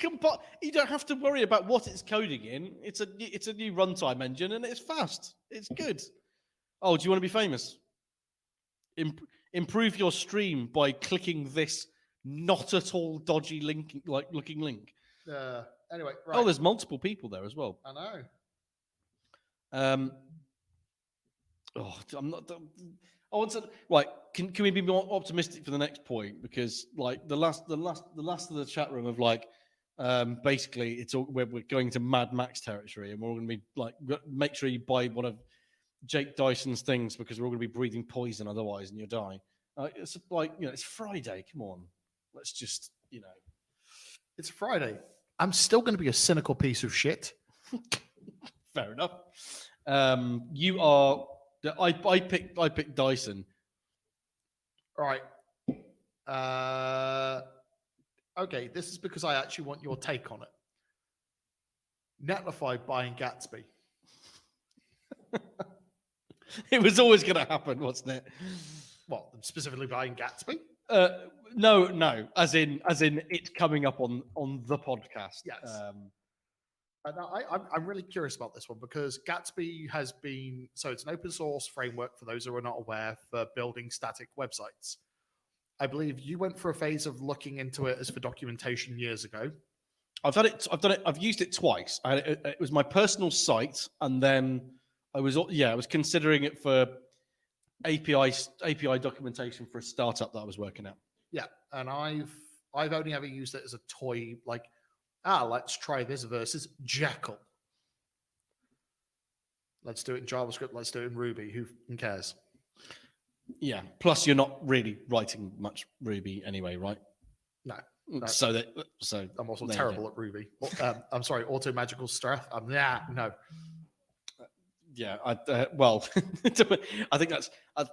you don't have to worry about what it's coding in. It's a new runtime engine, and it's fast. It's good. Oh, do you want to be famous? Improve your stream by clicking this not at all dodgy looking link. Anyway, right. Oh, there's multiple people there as well. I know. I'm not. I want to Can we be more optimistic for the next point? Because like the last of the chat room of basically it's all we're going to Mad Max territory, and we're all going to be like, make sure you buy one of Jake Dyson's things because we're all going to be breathing poison otherwise, and you'll die. It's like, it's Friday. Come on, let's just it's Friday. I'm still going to be a cynical piece of shit. Fair enough. You are. I picked Dyson All right. Okay, this is because I actually want your take on it. Netlify buying Gatsby. It was always going to happen, wasn't it? What, specifically buying Gatsby? No. As in it coming up on the podcast. Yes. I'm really curious about this one because Gatsby has been, so it's an open source framework for those who are not aware for building static websites. I believe you went for a phase of looking into it as for documentation years ago. I've done it. I've used it twice. It was my personal site, and then I was considering it for API documentation for a startup that I was working at. Yeah, and I've only ever used it as a toy, like, let's try this versus Jekyll. Let's do it in JavaScript. Let's do it in Ruby. Who cares? Yeah. Plus, you're not really writing much Ruby anyway, right? No. So I'm also terrible at Ruby. I'm sorry, auto magical strength. No. Yeah. Well, I think that's. I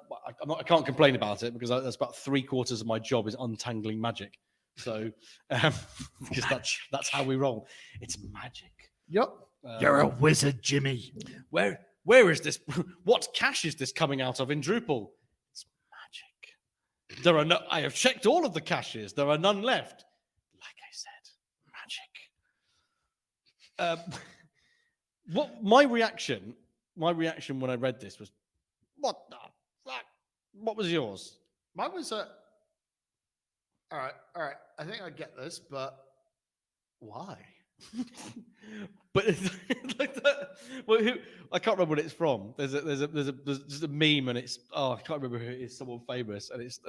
can't complain about it because that's about 3/4 of my job is untangling magic. So because that's how we roll. It's magic. Yep. You're a wizard, Jimmy. Where is this? What cache is this coming out of in Drupal? It's magic. There are no. I have checked all of the caches. There are none left. Like I said, magic. What my reaction when I read this was, what the fuck? What was yours? Mine was all right. I think I get this, but why? But like that. Well, I can't remember what it's from. There's just a meme, and it's I can't remember who it is. Someone famous, and it's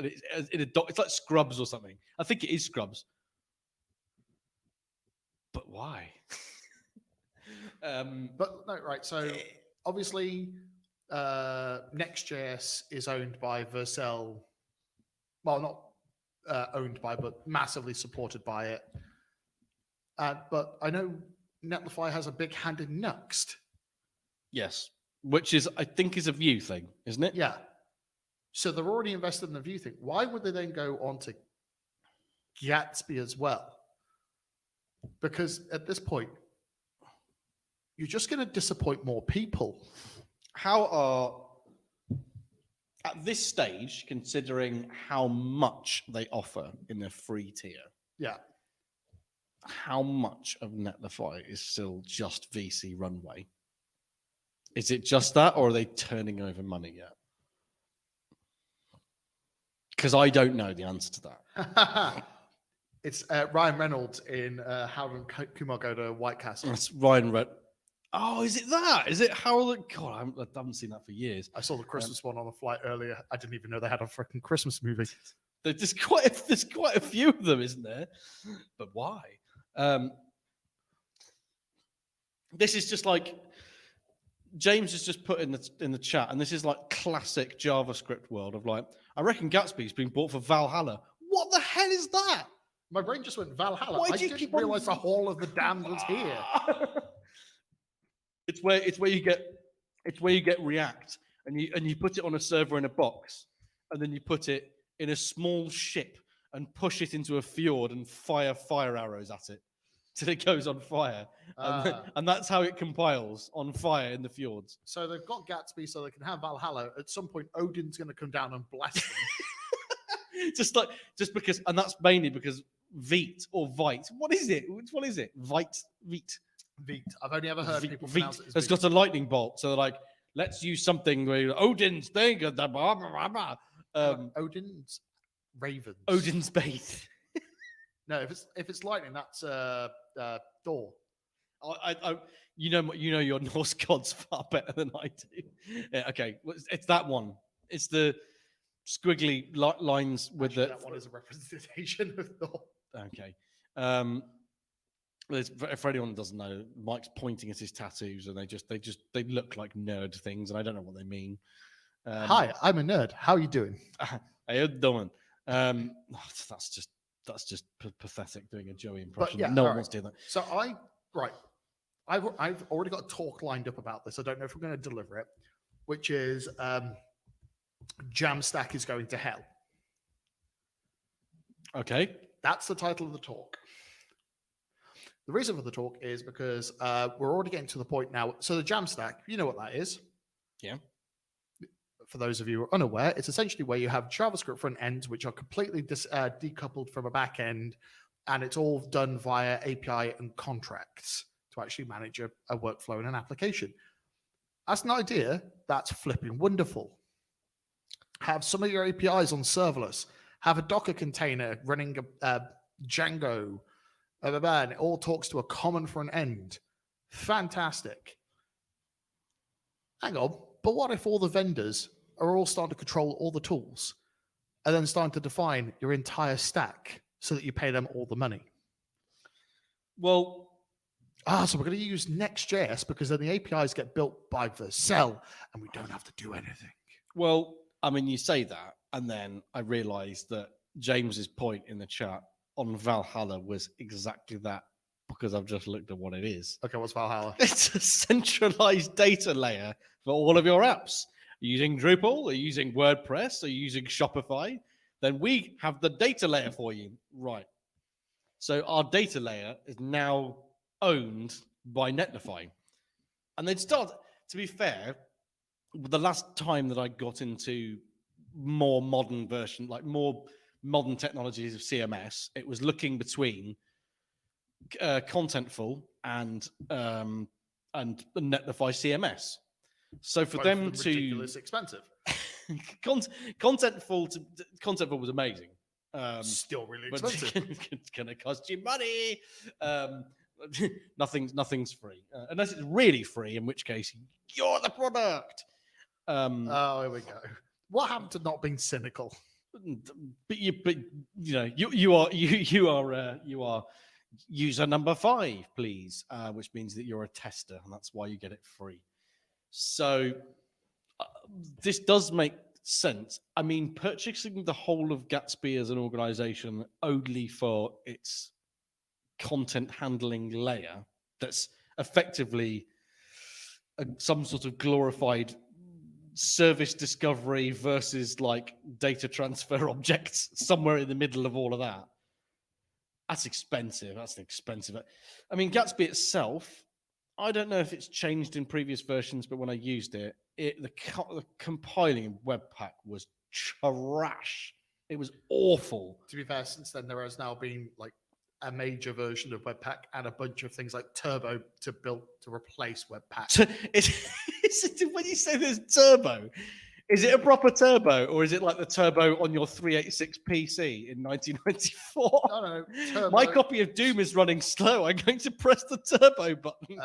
in a it's like Scrubs or something. I think it is Scrubs. But why? But no, right. So obviously, Next.js is owned by Vercel. Well, not owned by, but massively supported by it. But I know Netlify has a big hand in Nuxt. Yes, which is I think is a Vue thing, isn't it? Yeah. So they're already invested in the Vue thing. Why would they then go on to Gatsby as well? Because at this point, you're just going to disappoint more people. At this stage, considering how much they offer in their free tier, yeah, how much of Netlify is still just VC runway? Is it just that, or are they turning over money yet? Because I don't know the answer to that. It's Ryan Reynolds in Harold and Kumar Go to White Castle. That's Ryan Reynolds. Oh, is it that? Is it Harold? God, I haven't seen that for years. I saw the Christmas one on a flight earlier. I didn't even know they had a freaking Christmas movie. There's quite a few of them, isn't there? But why? This is just like James has just put in the chat, and this is like classic JavaScript world of like, I reckon Gatsby's been bought for Valhalla. What the hell is that? My brain just went Valhalla. Why I didn't realize the Hall of the Damned was here. It's where you get React, and you put it on a server in a box, and then you put it in a small ship and push it into a fjord and fire arrows at it till it goes on fire, and that's how it compiles on fire in the fjords. So they've got Gatsby, so they can have Valhalla. At some point, Odin's going to come down and bless them. just because, and that's mainly because Vite or Vite. What is it? Which one is it? Vite. I've only ever heard people pronounce it as It's got a lightning bolt, so they're like, let's use something where Odin's thing. Odin's ravens. Odin's bait. No, if it's lightning, that's Thor. You know your Norse gods far better than I do. Yeah, okay, it's that one. It's the squiggly lines with Actually, that one is a representation of Thor. Okay. For anyone who doesn't know, Mike's pointing at his tattoos, and they look like nerd things, and I don't know what they mean. Hi, I'm a nerd. How are you doing? How you doing? That's just pathetic doing a Joey impression. Yeah, no one wants to do that. So I've already got a talk lined up about this. I don't know if we're going to deliver it, which is Jamstack is going to hell. Okay. That's the title of the talk. The reason for the talk is because we're already getting to the point now. So the Jamstack, you know what that is? Yeah. For those of you who are unaware, it's essentially where you have JavaScript front ends, which are completely decoupled from a back end, and it's all done via API and contracts to actually manage a workflow in an application. That's an idea that's flipping wonderful. Have some of your APIs on serverless. Have a Docker container running a Django. And it all talks to a common front end. Fantastic. Hang on, but what if all the vendors are all starting to control all the tools and then starting to define your entire stack so that you pay them all the money? Well, so we're going to use Next.js because then the APIs get built by Vercel and we don't have to do anything. Well, I mean, you say that, and then I realised that James's point in the chat on Valhalla was exactly that, because I've just looked at what it is. Okay, what's Valhalla? It's a centralized data layer for all of your apps. Are you using Drupal? Are you using WordPress? Are you using Shopify? Then we have the data layer for you. Right. So our data layer is now owned by Netlify. And they'd start, to be fair, the last time that I got into more modern version, like more modern technologies of CMS, it was looking between Contentful and Netlify CMS. So for them to ridiculous expensive. Contentful was amazing. Still really expensive. It's going to cost you money. Nothing's free unless it's really free, in which case you're the product. Here we go. What happened to not being cynical? But you are user number 5, please, which means that you're a tester, and that's why you get it free. So this does make sense. I mean, purchasing the whole of Gatsby as an organization only for its content handling layer, that's effectively some sort of glorified service discovery versus like data transfer objects somewhere in the middle of all of that. That's expensive. That's expensive. I mean, Gatsby itself, I don't know if it's changed in previous versions, but when I used it, the compiling Webpack was trash. It was awful. To be fair, since then there has now been like a major version of Webpack and a bunch of things like Turbo to replace Webpack. So when you say there's Turbo, is it a proper turbo, or is it like the turbo on your 386 PC in 1994? No. Turbo, my copy of Doom is running slow. I'm going to press the turbo button.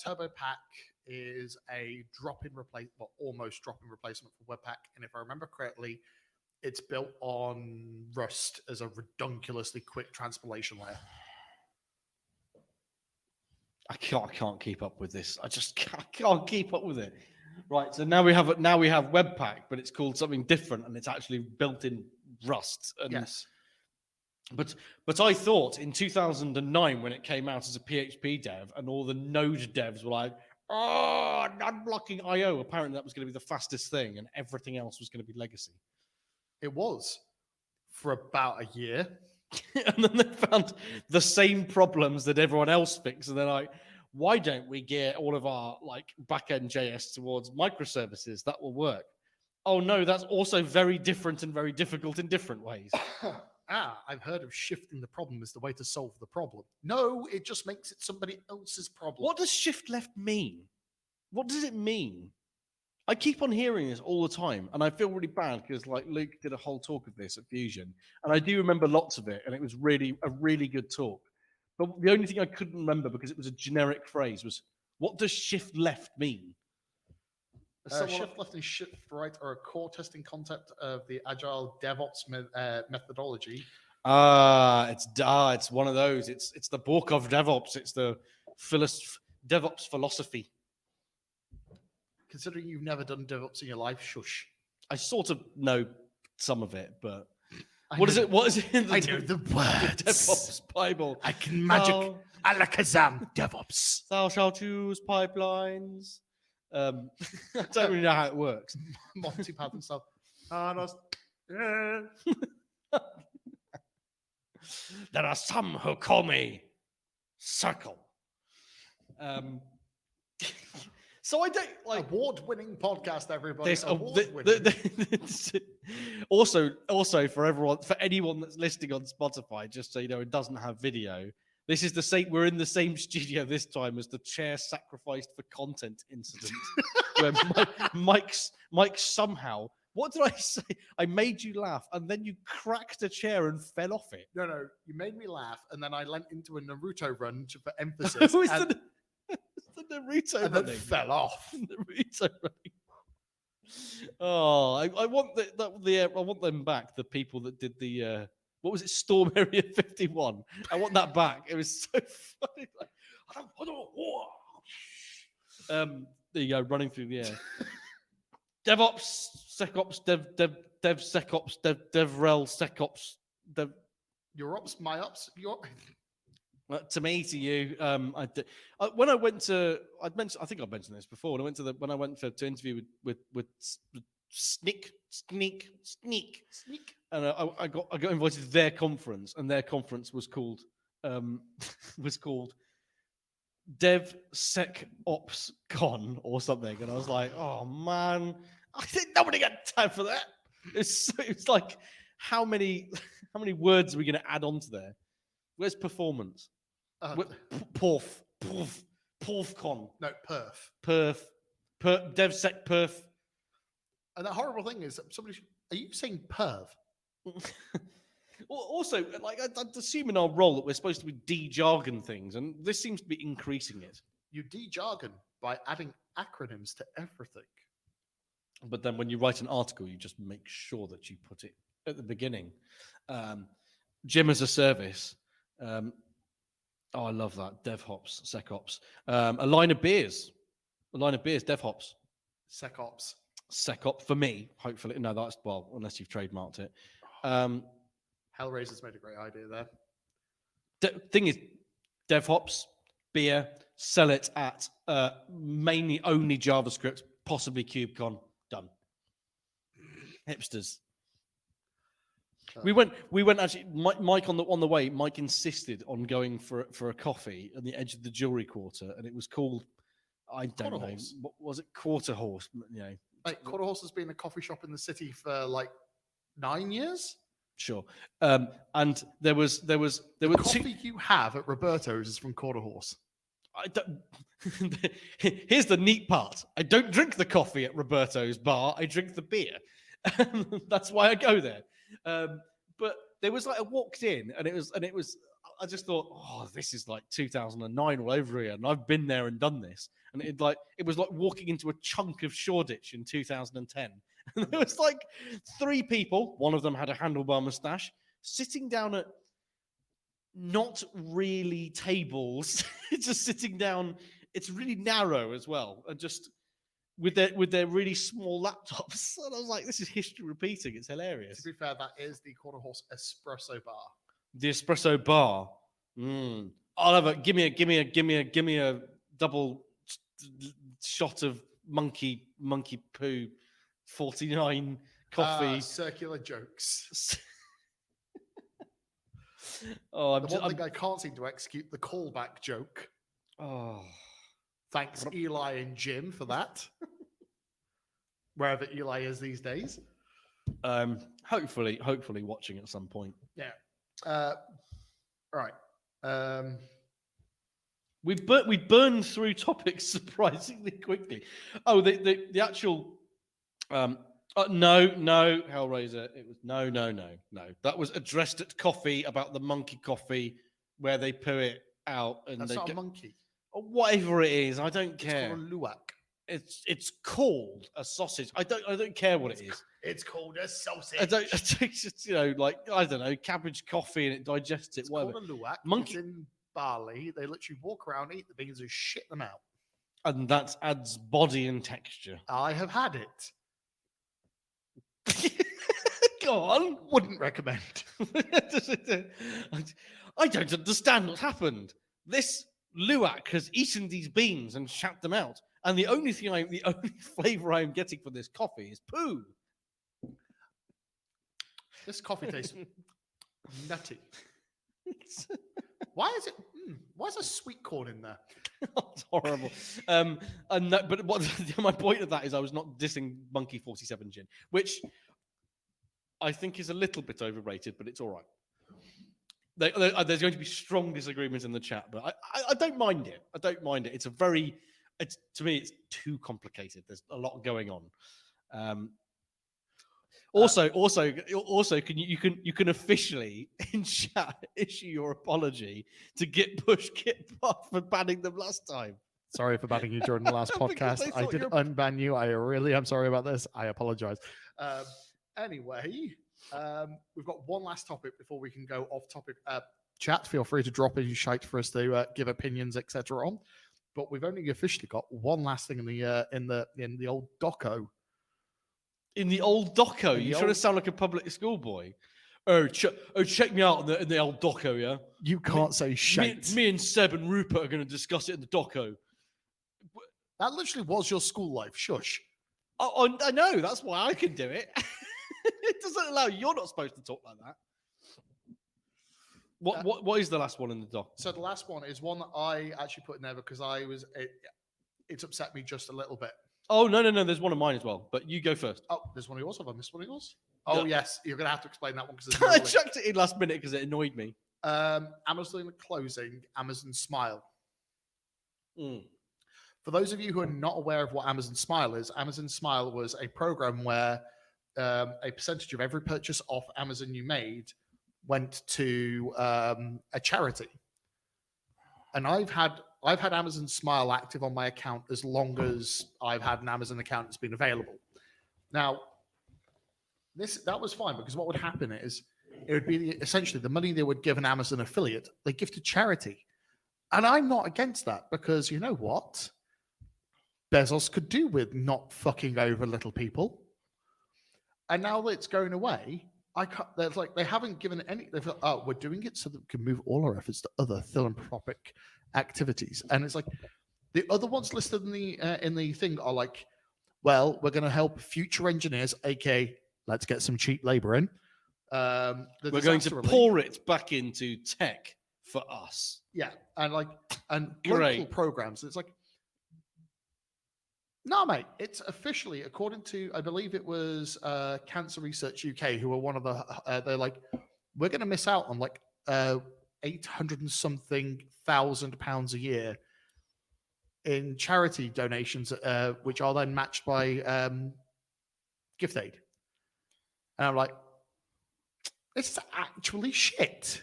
Turbo Pack is a drop-in replacement, well, almost drop-in replacement for Webpack, and if I remember correctly, it's built on Rust as a redunculously quick transpilation layer. I can't keep up with this. I just can't keep up with it. Right, so now we have Webpack, but it's called something different, and it's actually built in Rust. And, yes. But I thought in 2009 when it came out as a PHP dev, and all the Node devs were like, "Oh, non-blocking I/O." Apparently, that was going to be the fastest thing, and everything else was going to be legacy. It was for about a year, and then they found the same problems that everyone else fixed, and they're like, why don't we get all of our like backend JS towards microservices? That will work. Oh no, that's also very different and very difficult in different ways. I've heard of shifting the problem as the way to solve the problem. No, it just makes it somebody else's problem. What does shift left mean? What does it mean? I keep on hearing this all the time, and I feel really bad because like Luke did a whole talk of this at Fusion, and I do remember lots of it, and it was really a really good talk. But the only thing I couldn't remember, because it was a generic phrase, was what does shift left mean? Shift left and shift right are a core testing concept of the agile DevOps methodology. It's one of those. It's the book of DevOps. It's the DevOps philosophy. Considering you've never done DevOps in your life, shush. I sort of know some of it, but what is it? What is it? I know the words. The DevOps Bible. I can magic. Alakazam DevOps. Thou shalt use pipelines. I don't really know how it works. Monty Python stuff. There are some who call me Circle. So I don't like award-winning podcast, everybody. this. Award-winning. Also for anyone that's listening on Spotify, just so you know, it doesn't have video. This is the same. We're in the same studio this time as the chair sacrificed for content incident, where Mike somehow. What did I say? I made you laugh, and then you cracked a chair and fell off it. No, you made me laugh, and then I leant into a Naruto run for emphasis. Who is the Naruto and running? then fell off. Naruto running. Oh, I want I want them back. The people that did the what was it, Storm Area 51? I want that back. It was so funny. Like, there you go, running through the air. DevOps, SecOps, DevSecOps, DevRel, SecOps, Dev. Your ops, my ops, your. To me, to you, when I went to, I think I've mentioned this before. When I went to interview with Sneak, and I got invited to their conference, and their conference was called DevSecOps Con or something, and I was like, oh man, I think nobody got time for that. It's like how many words are we going to add onto there? Where's performance? PorfCon. No, Perf. DevSec Perf. And the horrible thing is, are you saying perv? Also, like I'd assume in our role that we're supposed to be de-jargon things, and this seems to be increasing it. You de-jargon by adding acronyms to everything. But then when you write an article, you just make sure that you put it at the beginning. Gym as a service. I love that. DevHops, SecOps. A line of beers, DevHops. SecOps. SecOps for me, hopefully. No, that's, well, unless you've trademarked it. Hellraiser's made a great idea there. Thing is, DevHops, beer, sell it at mainly only JavaScript, possibly KubeCon. Done. Hipsters. We went actually. Mike on the way. Mike insisted on going for a coffee at the edge of the jewelry quarter, and it was called, I don't know, what was it? Quarter Horse. You know, like Quarter Horse has been a coffee shop in the city for like 9 years. Sure. And there were coffee you have at Roberto's is from Quarter Horse. Here's the neat part. I don't drink the coffee at Roberto's bar. I drink the beer. That's why I go there. But there was like, I walked in and it was, I just thought, oh, this is like 2009 all over here. And I've been there and done this. And it was like walking into a chunk of Shoreditch in 2010. And there was like 3 people. One of them had a handlebar mustache, sitting down at not really tables, just sitting down. It's really narrow as well. And just with their really small laptops. And I was like, this is history repeating. It's hilarious. To be fair, that is the Quarter Horse espresso bar. The espresso bar. I'll have a give me a double shot of monkey poo 49 coffee. Circular jokes. Oh, one thing I can't seem to execute, the callback joke. Oh. Thanks, Eli and Jim, for that. Wherever Eli is these days. Hopefully watching at some point. Yeah. Right. We burned through topics surprisingly quickly. Oh, the actual. No, Hellraiser. It was no. That was addressed at coffee about the monkey coffee where they poo it out and that's they not get a monkey. Whatever it is, I don't care. It's called a luwak. It's called a sausage. I don't care what it is. It's called a sausage. I don't I don't know, cabbage coffee and it digests it. It's whatever. called a luwak. Monkey it's in Bali. They literally walk around, eat the beans, and shit them out. And that adds body and texture. I have had it. Go on. Wouldn't recommend. I don't understand what happened. This luwak has eaten these beans and shat them out, and the only flavor I am getting from this coffee is poo. This coffee tastes nutty. Why is it? Why is there sweet corn in there? It's horrible. But my point of that is I was not dissing Monkey 47 gin, which I think is a little bit overrated, but it's all right. There's going to be strong disagreements in the chat, but I don't mind it. I don't mind it. To me, it's too complicated. There's a lot going on. Also, you can officially in chat issue your apology to Git Push Git Puff for banning them last time. Sorry for banning you during the last podcast. I did unban you. I really am sorry about this. I apologize. Anyway, we've got one last topic before we can go off topic. Chat, feel free to drop in shite for us to give opinions, etc. on. But we've only officially got one last thing in the old doco. In the old doco, you're trying to sound like a public school boy. Check me out in the old doco, yeah? You can't say shit. Me and Seb and Rupert are going to discuss it in the doco. That literally was your school life. Shush. I know. That's why I can do it. It doesn't allow you. You're not supposed to talk like that. What is the last one in the doc? So the last one is one that I actually put in there because it's upset me just a little bit. Oh, no. There's one of mine as well, but you go first. Oh, there's one of yours. Have I missed one of yours? Oh, yes. You're going to have to explain that one because I chucked it in last minute because it annoyed me. Amazon closing, Amazon Smile. For those of you who are not aware of what Amazon Smile is, Amazon Smile was a program where a percentage of every purchase off Amazon you made went to a charity. And I've had Amazon Smile active on my account as long as I've had an Amazon account that's been available. Now, that was fine because what would happen is it would be essentially the money they would give an Amazon affiliate, they give to charity. And I'm not against that because you know what? Bezos could do with not fucking over little people. And now that it's going away, they haven't given any. They've like, oh, we're doing it so that we can move all our efforts to other philanthropic activities. And it's like the other ones listed in the thing are like, well, we're going to help future engineers, aka let's get some cheap labor in. We're going to pour it back into tech for us. Yeah, and local programs. It's like, no, mate. It's officially, according to, I believe it was Cancer Research UK, who are one of the. They're like, we're going to miss out on like 800 and something £1,000 a year in charity donations, which are then matched by gift aid. And I'm like, it's actually shit.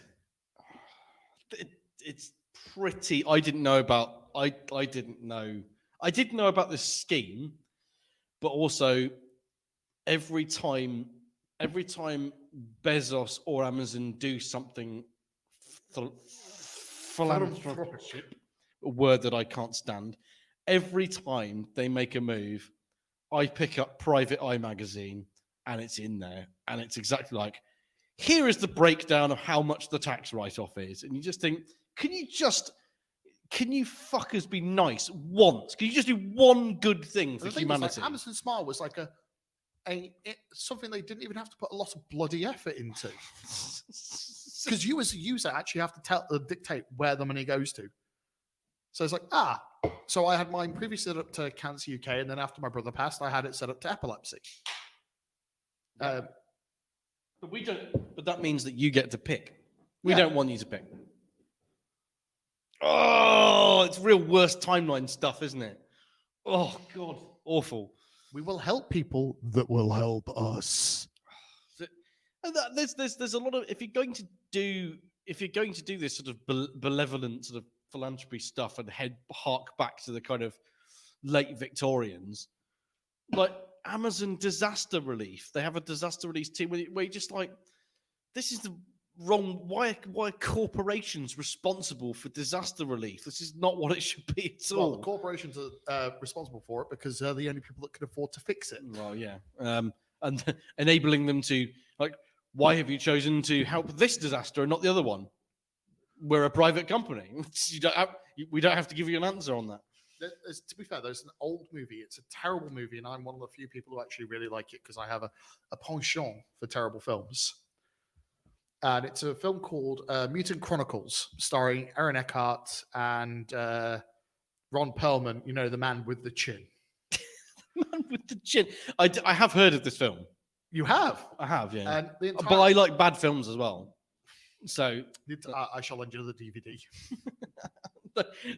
It's pretty. I didn't know about. I didn't know. I did know about this scheme, but also every time Bezos or Amazon do something philanthropic, a word that I can't stand, every time they make a move, I pick up Private Eye magazine and it's in there, and it's exactly like, here is the breakdown of how much the tax write-off is, and you just think, can you fuckers be nice once? Can you just do one good thing for humanity? Like Amazon Smile was like something they didn't even have to put a lot of bloody effort into. Because you as a user actually have to dictate where the money goes to. So it's like, so I had mine previously set up to Cancer UK, and then after my brother passed, I had it set up to epilepsy. But we don't. But that means that you get to pick. We don't want you to pick. Oh, it's real worst timeline stuff, isn't it? Oh God, awful. We will help people that will help us. And there's a lot of if you're going to do this sort of benevolent sort of philanthropy stuff and hark back to the kind of late Victorians, like Amazon disaster relief. They have a disaster relief team where you're just like, this is the wrong. Why are corporations responsible for disaster relief? This is not what it should be at all. Well, the corporations are responsible for it because they're the only people that can afford to fix it. Well, yeah, and enabling them to like, why have you chosen to help this disaster and not the other one? We're a private company. We don't have to give you an answer on that. To be fair, there's an old movie. It's a terrible movie, and I'm one of the few people who actually really like it because I have a penchant for terrible films. and it's a film called Mutant Chronicles, starring Aaron Eckhart and Ron Perlman. You know, the man with the chin. Man with the chin. I have heard of this film. You have? I have, yeah. And the entire... But I like bad films as well. So I shall lend you the DVD.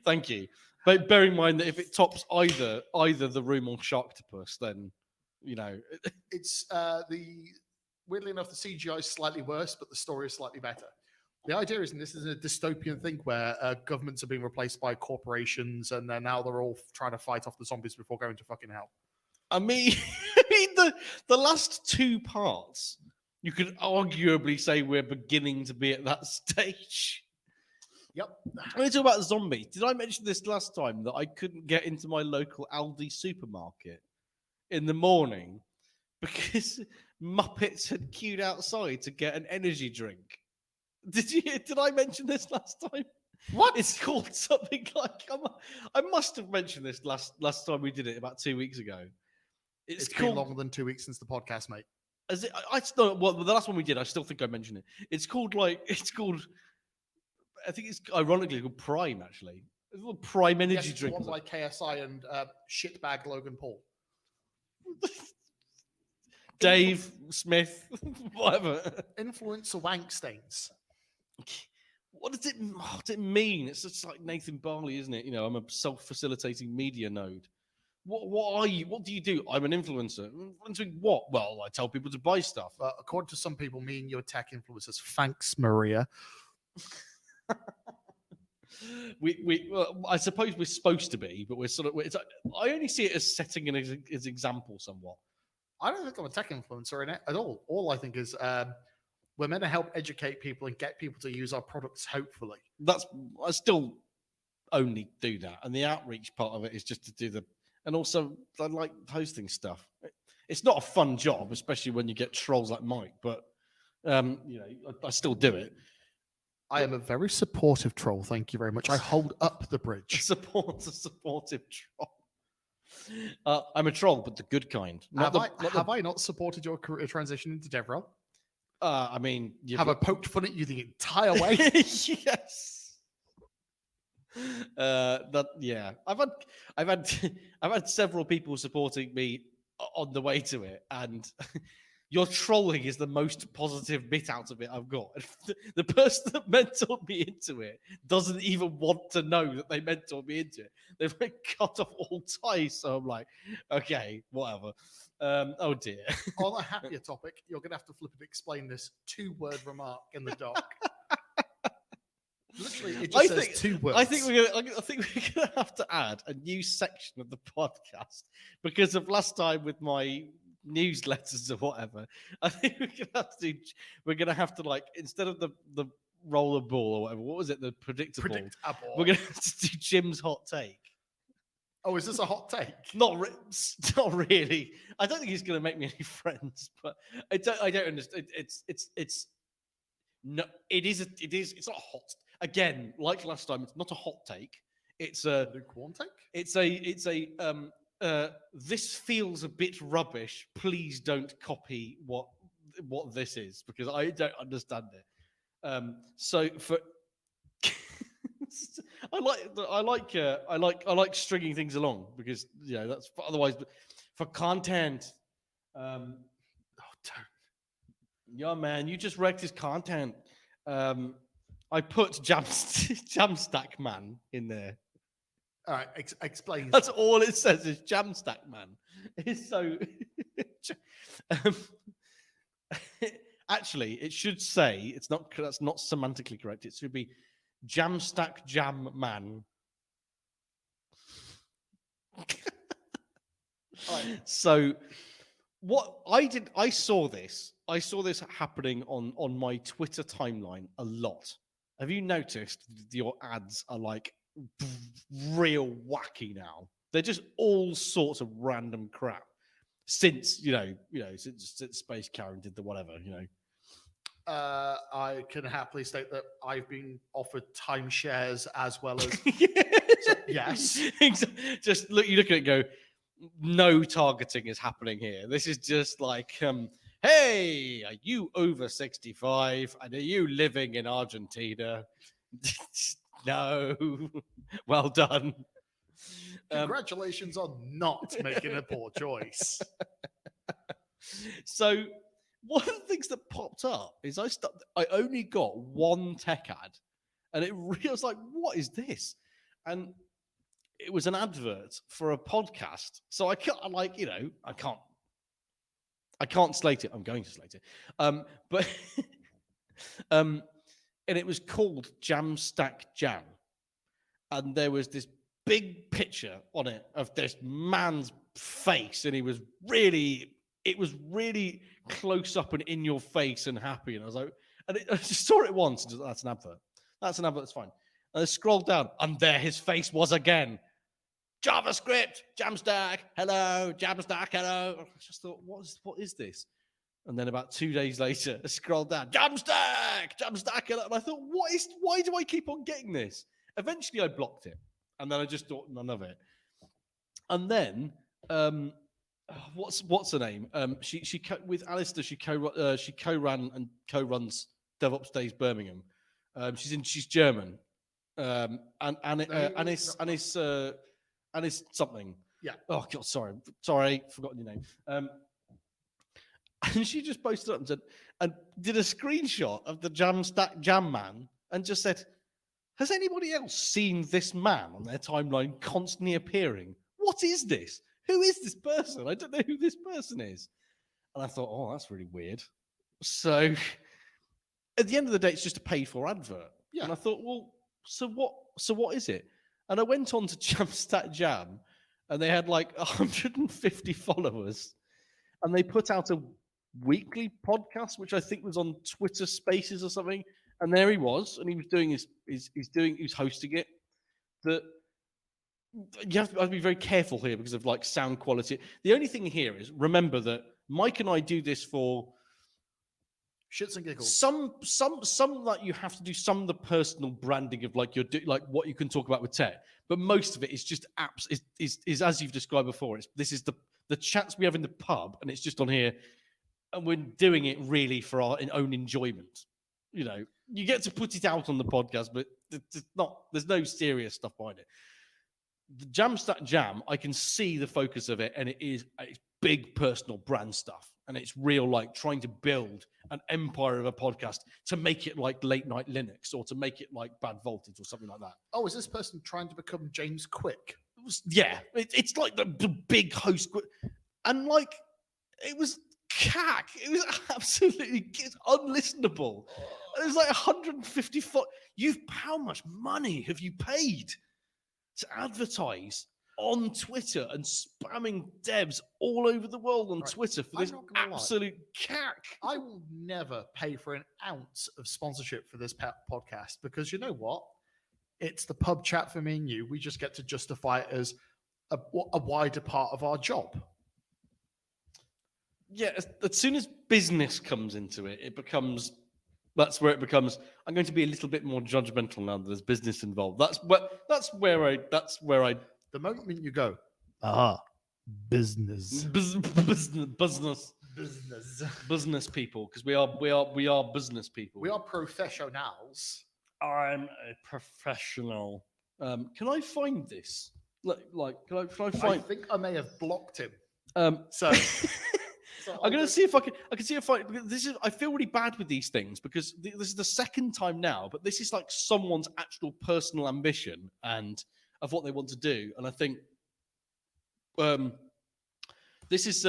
Thank you. But bear in mind that if it tops either The Room or Sharktopus, then you know it's weirdly enough the CGI is slightly worse, but the story is slightly better. The idea is, and this is a dystopian thing where governments are being replaced by corporations, and now they're all trying to fight off the zombies before going to fucking hell. I mean, the last two parts, you could arguably say we're beginning to be at that stage. Yep. When we talk about zombies, did I mention this last time that I couldn't get into my local Aldi supermarket in the morning because Muppets had queued outside to get an energy drink? Did I mention this last time? What? It's called something like I must have mentioned this last time we did it about 2 weeks ago. It's been longer than 2 weeks since the podcast, mate. As it, I still, well, the last one we did, I still think I mentioned it. It's called I think it's ironically called Prime, actually. It's called Prime Energy Drink. One by KSI and shitbag Logan Paul. Dave Smith, whatever. Influencer wank stains. What does it mean? It's just like Nathan Barley, isn't it? You know, I'm a self-facilitating media node. What are you? What do you do? I'm an influencer. Influencing what? Well, I tell people to buy stuff. According to some people, me and you are tech influencers. Thanks, Maria. Well, I suppose we're supposed to be, but we're sort of. I only see it as setting an example somewhat. I don't think I'm a tech influencer in it at all. All I think is we're meant to help educate people and get people to use our products, hopefully. I still only do that. And the outreach part of it is just to do and also I like hosting stuff. It's not a fun job, especially when you get trolls like Mike, but I still do it. I am a very supportive troll. Thank you very much. I hold up the bridge. A supportive troll. I'm a troll, but the good kind. Have I not supported your career transition into DevRel? I mean, have I poked fun at you the entire way? Yes. I've had several people supporting me on the way to it, and your trolling is the most positive bit out of it I've got. The person that mentored me into it doesn't even want to know that they mentored me into it. They've like cut off all ties. So I'm like, okay, whatever. Oh dear. On a happier topic, you're going to have to flip and explain this 2-word remark in the doc. Literally, it just says 2 words. I think we're gonna have to add a new section of the podcast because of last time with my newsletters or whatever. I think we're gonna have to like, instead of the roller ball or whatever, what was it, the predictable, we're gonna have to do Jim's hot take. Oh, is this a hot take? Not really. I don't think he's gonna make me any friends, but I don't understand. It's no, it is it's not hot. Again, like last time, it's not a hot take. It's a lukewarm take. It's a this feels a bit rubbish. Please don't copy what this is, because I don't understand it. So for I like stringing things along, because that's otherwise for content. Yeah, man, you just wrecked his content. I put Jamstack Man in there. All right, explain. That's all it says is Jamstack Man. It's so. Actually, it should say that's not semantically correct. It should be Jamstack Jam Man. Right. So, what I did, I saw this happening on my Twitter timeline a lot. Have you noticed your ads are like real wacky now? They're just all sorts of random crap since since Space Karen did the whatever. I can happily state that I've been offered timeshares as well as yes. Just look at it and go, no targeting is happening here. This is just like Hey, are you over 65? And are you living in Argentina? No. Well done. Congratulations on not making a poor choice. So one of the things that popped up is I only got one tech ad, and I was like, what is this? And it was an advert for a podcast. So I can't, I can't slate it. I'm going to slate it. But and it was called Jamstack Jam. And there was this big picture on it of this man's face, and it was really close up and in your face and happy. And I was like, I just saw it once. And just, that's an advert. That's an advert. That's fine. And I scrolled down, and there his face was again. JavaScript, Jamstack, hello, Jamstack, hello. I just thought, what is this? And then about 2 days later, I scrolled down, Jamstack, hello. And I thought, why do I keep on getting this? Eventually I blocked it. And then I just thought none of it. And then, what's her name? She with Alistair, she co-ran and co-runs DevOps Days Birmingham. She's German. And it's something. Yeah. Oh God, sorry, forgotten your name. And she just posted up and did a screenshot of the Jamstack Jam man and just said, "Has anybody else seen this man on their timeline constantly appearing? What is this? Who is this person? I don't know who this person is." And I thought, oh, that's really weird. So at the end of the day, it's just a paid-for advert. Yeah. And I thought, well, so what is it? And I went on to Jamstack Jam, and they had like 150 followers, and they put out a weekly podcast, which I think was on Twitter Spaces or something. And there he was, and he was doing he was hosting it. That you have to be very careful here because of like sound quality. The only thing here is remember that Mike and I do this for shits and giggles. Some like you have to do some of the personal branding of like like what you can talk about with tech, but most of it is just apps. Is as you've described before. This is the chats we have in the pub, and it's just on here, and we're doing it really for our own enjoyment. You know, you get to put it out on the podcast, but there's no serious stuff behind it. The Jamstack Jam, I can see the focus of it, and it's big personal brand stuff, and it's real like trying to build an empire of a podcast to make it like Late Night Linux or to make it like Bad Voltage or something like that. Oh, is this person trying to become James Quick? It's like the big host, and like it was cack. It was absolutely unlistenable. It was like 150. How much money have you paid to advertise on Twitter and spamming devs all over the world on Twitter for this absolute cack? I will never pay for an ounce of sponsorship for this podcast because you know what? It's the pub chat for me and you. We just get to justify it as a wider part of our job. Yeah, as soon as business comes into it, that's where it becomes. I'm going to be a little bit more judgmental now that there's business involved. That's where I. The moment you go, business people, because we are business people. We are professionals. I'm a professional. Can I find this? Can I find? I think I may have blocked him. So I'm going to see if I can see if I. I feel really bad with these things because this is the second time now, but this is like someone's actual personal ambition and of what they want to do, and I think this is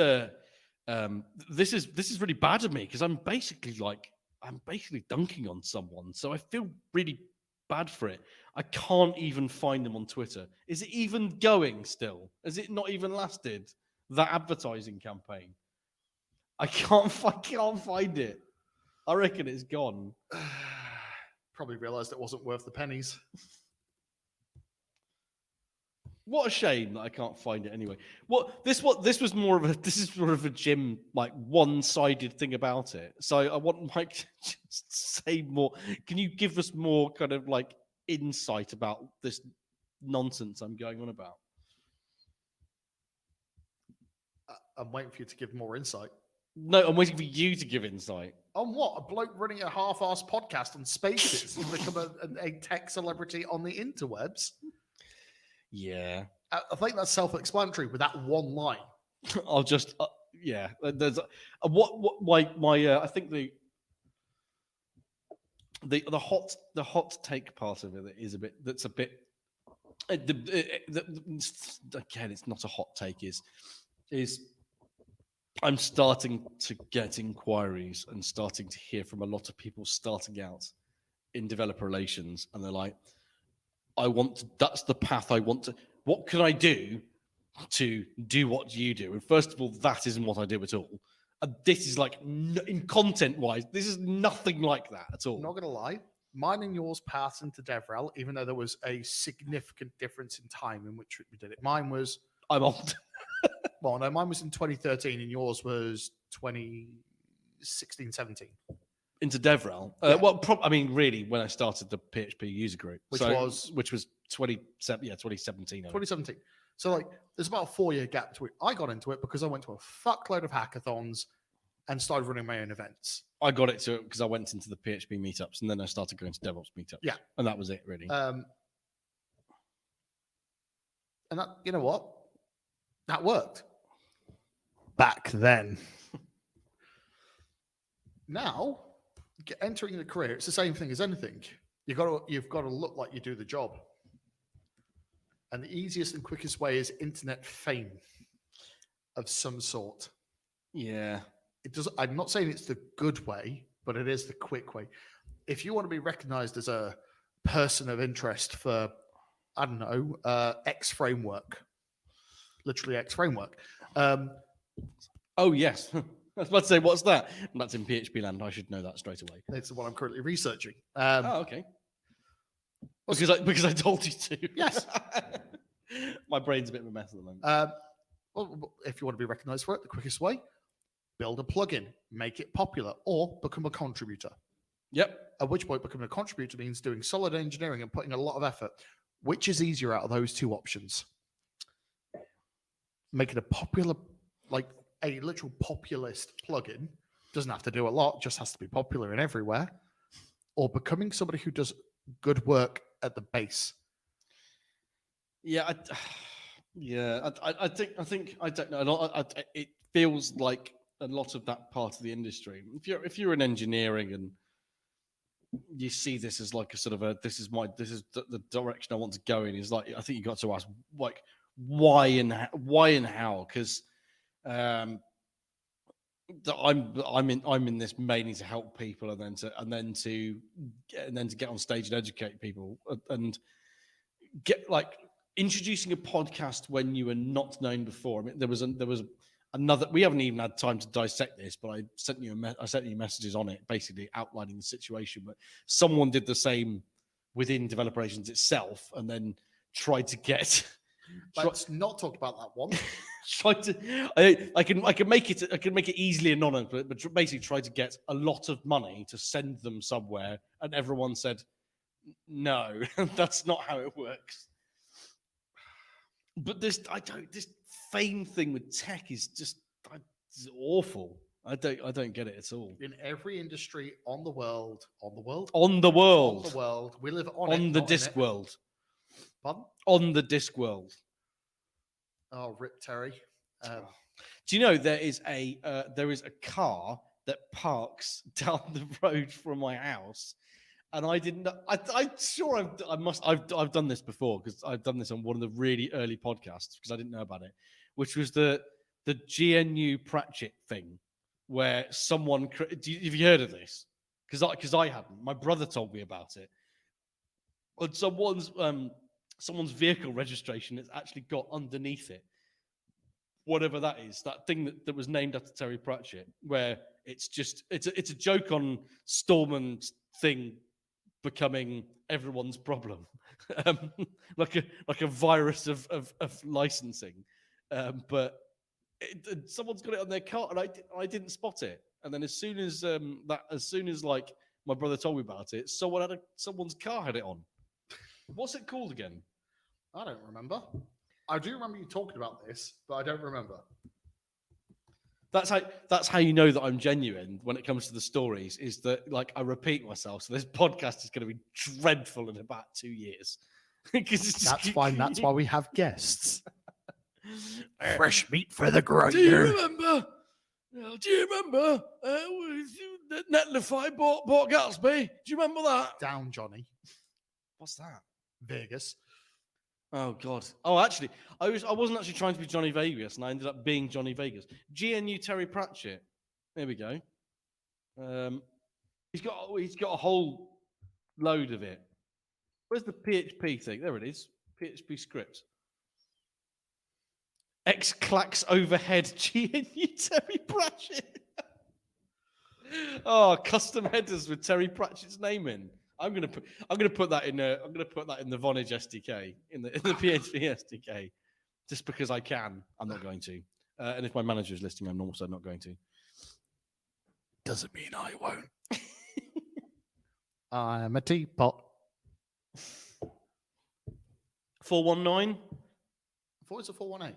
really bad of me because I'm basically dunking on someone, so I feel really bad for it. I can't even find them on Twitter. Is it even going still? Has it not even lasted? That advertising campaign. I can't find it. I reckon it's gone. Probably realised it wasn't worth the pennies. What a shame that I can't find it anyway. This is more of a Jim like one-sided thing about it. So I want Mike to just say more. Can you give us more kind of like insight about this nonsense I'm going on about? I'm waiting for you to give more insight. No, I'm waiting for you to give insight. On what? A bloke running a half-assed podcast on Spaces and become a tech celebrity on the interwebs? Yeah. I think that's self-explanatory with that one line. I'll just, yeah. There's what my I think the hot take part of it is a bit. That's a bit. Again, it's not a hot take. Is I'm starting to get inquiries and starting to hear from a lot of people starting out in developer relations, and they're like, that's the path I want to. What can I do to do what you do? And first of all, that isn't what I do at all. And this is like, in content wise, this is nothing like that at all. I'm not going to lie. Mine and yours passed into DevRel, even though there was a significant difference in time in which we did it. Mine was. I'm old. Well, no, mine was in 2013 and yours was 2016, 17. Into DevRel. Yeah. Well, I mean, really, when I started the PHP user group, which was 2017. 2017. So like, there's about a 4-year gap between. I got into it because I went to a fuckload of hackathons and started running my own events. I got it to because I went into the PHP meetups and then I started going to DevOps meetups. Yeah, and that was it, really. And that, you know what, that worked back then. Now, entering the career, it's the same thing as anything. You've got to look like you do the job. And the easiest and quickest way is internet fame of some sort. Yeah. It does. I'm not saying it's the good way, but it is the quick way. If you want to be recognized as a person of interest for, I don't know, X framework, literally X framework. Oh, yes. I was about to say, what's that? And that's in PHP land. I should know that straight away. It's what I'm currently researching. Okay. Because I told you to. Yes. My brain's a bit of a mess at the moment. Well, if you want to be recognized for it, the quickest way, build a plugin, make it popular, or become a contributor. Yep. At which point, becoming a contributor means doing solid engineering and putting a lot of effort. Which is easier out of those two options? Making a popular, like a literal populist plugin, doesn't have to do a lot, just has to be popular and everywhere, or becoming somebody who does good work at the base. Yeah, I think I don't know. It feels like a lot of that part of the industry. If you're in engineering and you see this as like a sort of this is the direction I want to go in, is like, I think you got to ask like why and how, because I'm in this mainly to help people and then to get on stage and educate people and get like introducing a podcast when you were not known before. I mean, there was another. We haven't even had time to dissect this, but I sent you messages on it, basically outlining the situation. But someone did the same within developer relations itself, and then tried to get. Let's not talk about that one. I can make it easily anonymous, but basically try to get a lot of money to send them somewhere, and everyone said no, that's not how it works. But this fame thing with tech is just it's awful. I don't get it at all. In every industry on the world, we live on the disc world. Pardon? On the disc world. Oh, rip Terry. Do you know there is a car that parks down the road from my house, and I didn't know. I'm sure I've done this before, because I've done this on one of the really early podcasts, because I didn't know about it, which was the GNU Pratchett thing, where someone have you heard of this? Because I hadn't. My brother told me about it. And someone's vehicle registration has actually got underneath it whatever that is, that thing that was named after Terry Pratchett, where it's a joke on Stallman's thing becoming everyone's problem, like a virus of licensing, but someone's got it on their car, and I didn't spot it. And then as soon as like my brother told me about it, someone's car had it on. What's it called again? I don't remember. I do remember you talking about this, but I don't remember. That's how you know that I'm genuine when it comes to the stories. Is that like I repeat myself? So this podcast is going to be dreadful in about 2 years. That's fine. That's why we have guests. Fresh meat for the Do you grinder. remember? Do you remember? Netlify bought Gatsby. Do you remember that? Down, Johnny. What's that? Vegas. Oh God! Oh, actually, I wasn't actually trying to be Johnny Vegas, and I ended up being Johnny Vegas. GNU Terry Pratchett. There we go. He's got a whole load of it. Where's the PHP thing? There it is. PHP script. X-Clacks overhead GNU Terry Pratchett. Oh, custom headers with Terry Pratchett's name in. I'm gonna put that in the Vonage SDK in the PHP SDK, just because I can. I'm not going to, and if my manager is listening, I'm also not going to. Doesn't mean I won't. I'm a teapot. 419. I thought it was a 418.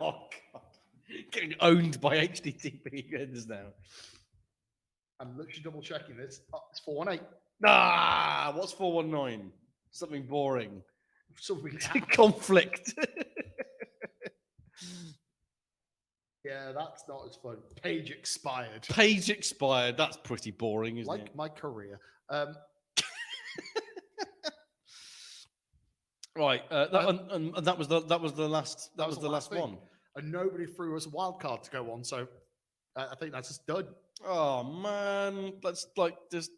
Oh God, getting owned by HTTP headers now. I'm literally double checking this. Oh, it's 418. Ah, what's 419? Something boring. Something. Conflict. Yeah, that's not as fun. Page expired. Page expired. That's pretty boring, isn't Like it? my career. Right. And that was the last. That was the last thing. one. And nobody threw us a wild card to go on, so I think that's just done. Oh man, that's like there's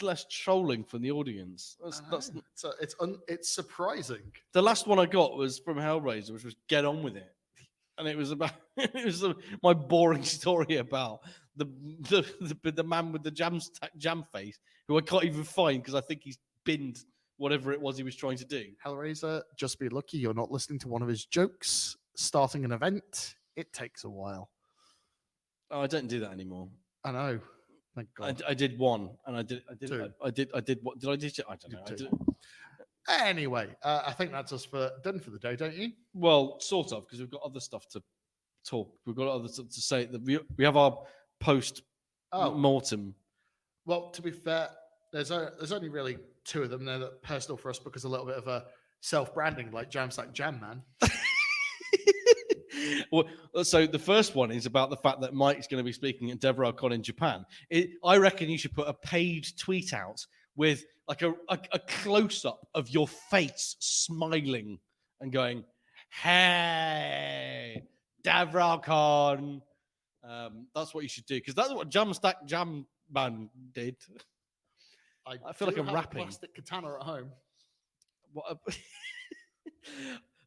less trolling from the audience. It's surprising. The last one I got was from Hellraiser, which was Get On With It, and it was about my boring story about the man with the jam face who I can't even find because I think he's binned whatever it was he was trying to do. Hellraiser, just be lucky you're not listening to one of his jokes. Starting an event, it takes a while. Oh, I don't do that anymore. I know. Thank God. I did one, and I did Two. I did what did I do? I don't know. I Two. did, Anyway, I think that's us done for the day, don't you? well, sort of, because we've got other stuff to talk. We've got other stuff to say. That we have our post mortem. Well, to be fair, there's only really two of them. They're personal for us because a little bit of a self-branding, like Jamstack Jam Man. Well, so the first one is about the fact that Mike's going to be speaking at DevRelCon in Japan. I reckon you should put a paid tweet out with like a close-up of your face smiling and going, "Hey, DevRelCon." That's what you should do, because that's what Jamstack Jam Man did. I feel like I'm have rapping. a plastic katana at home. What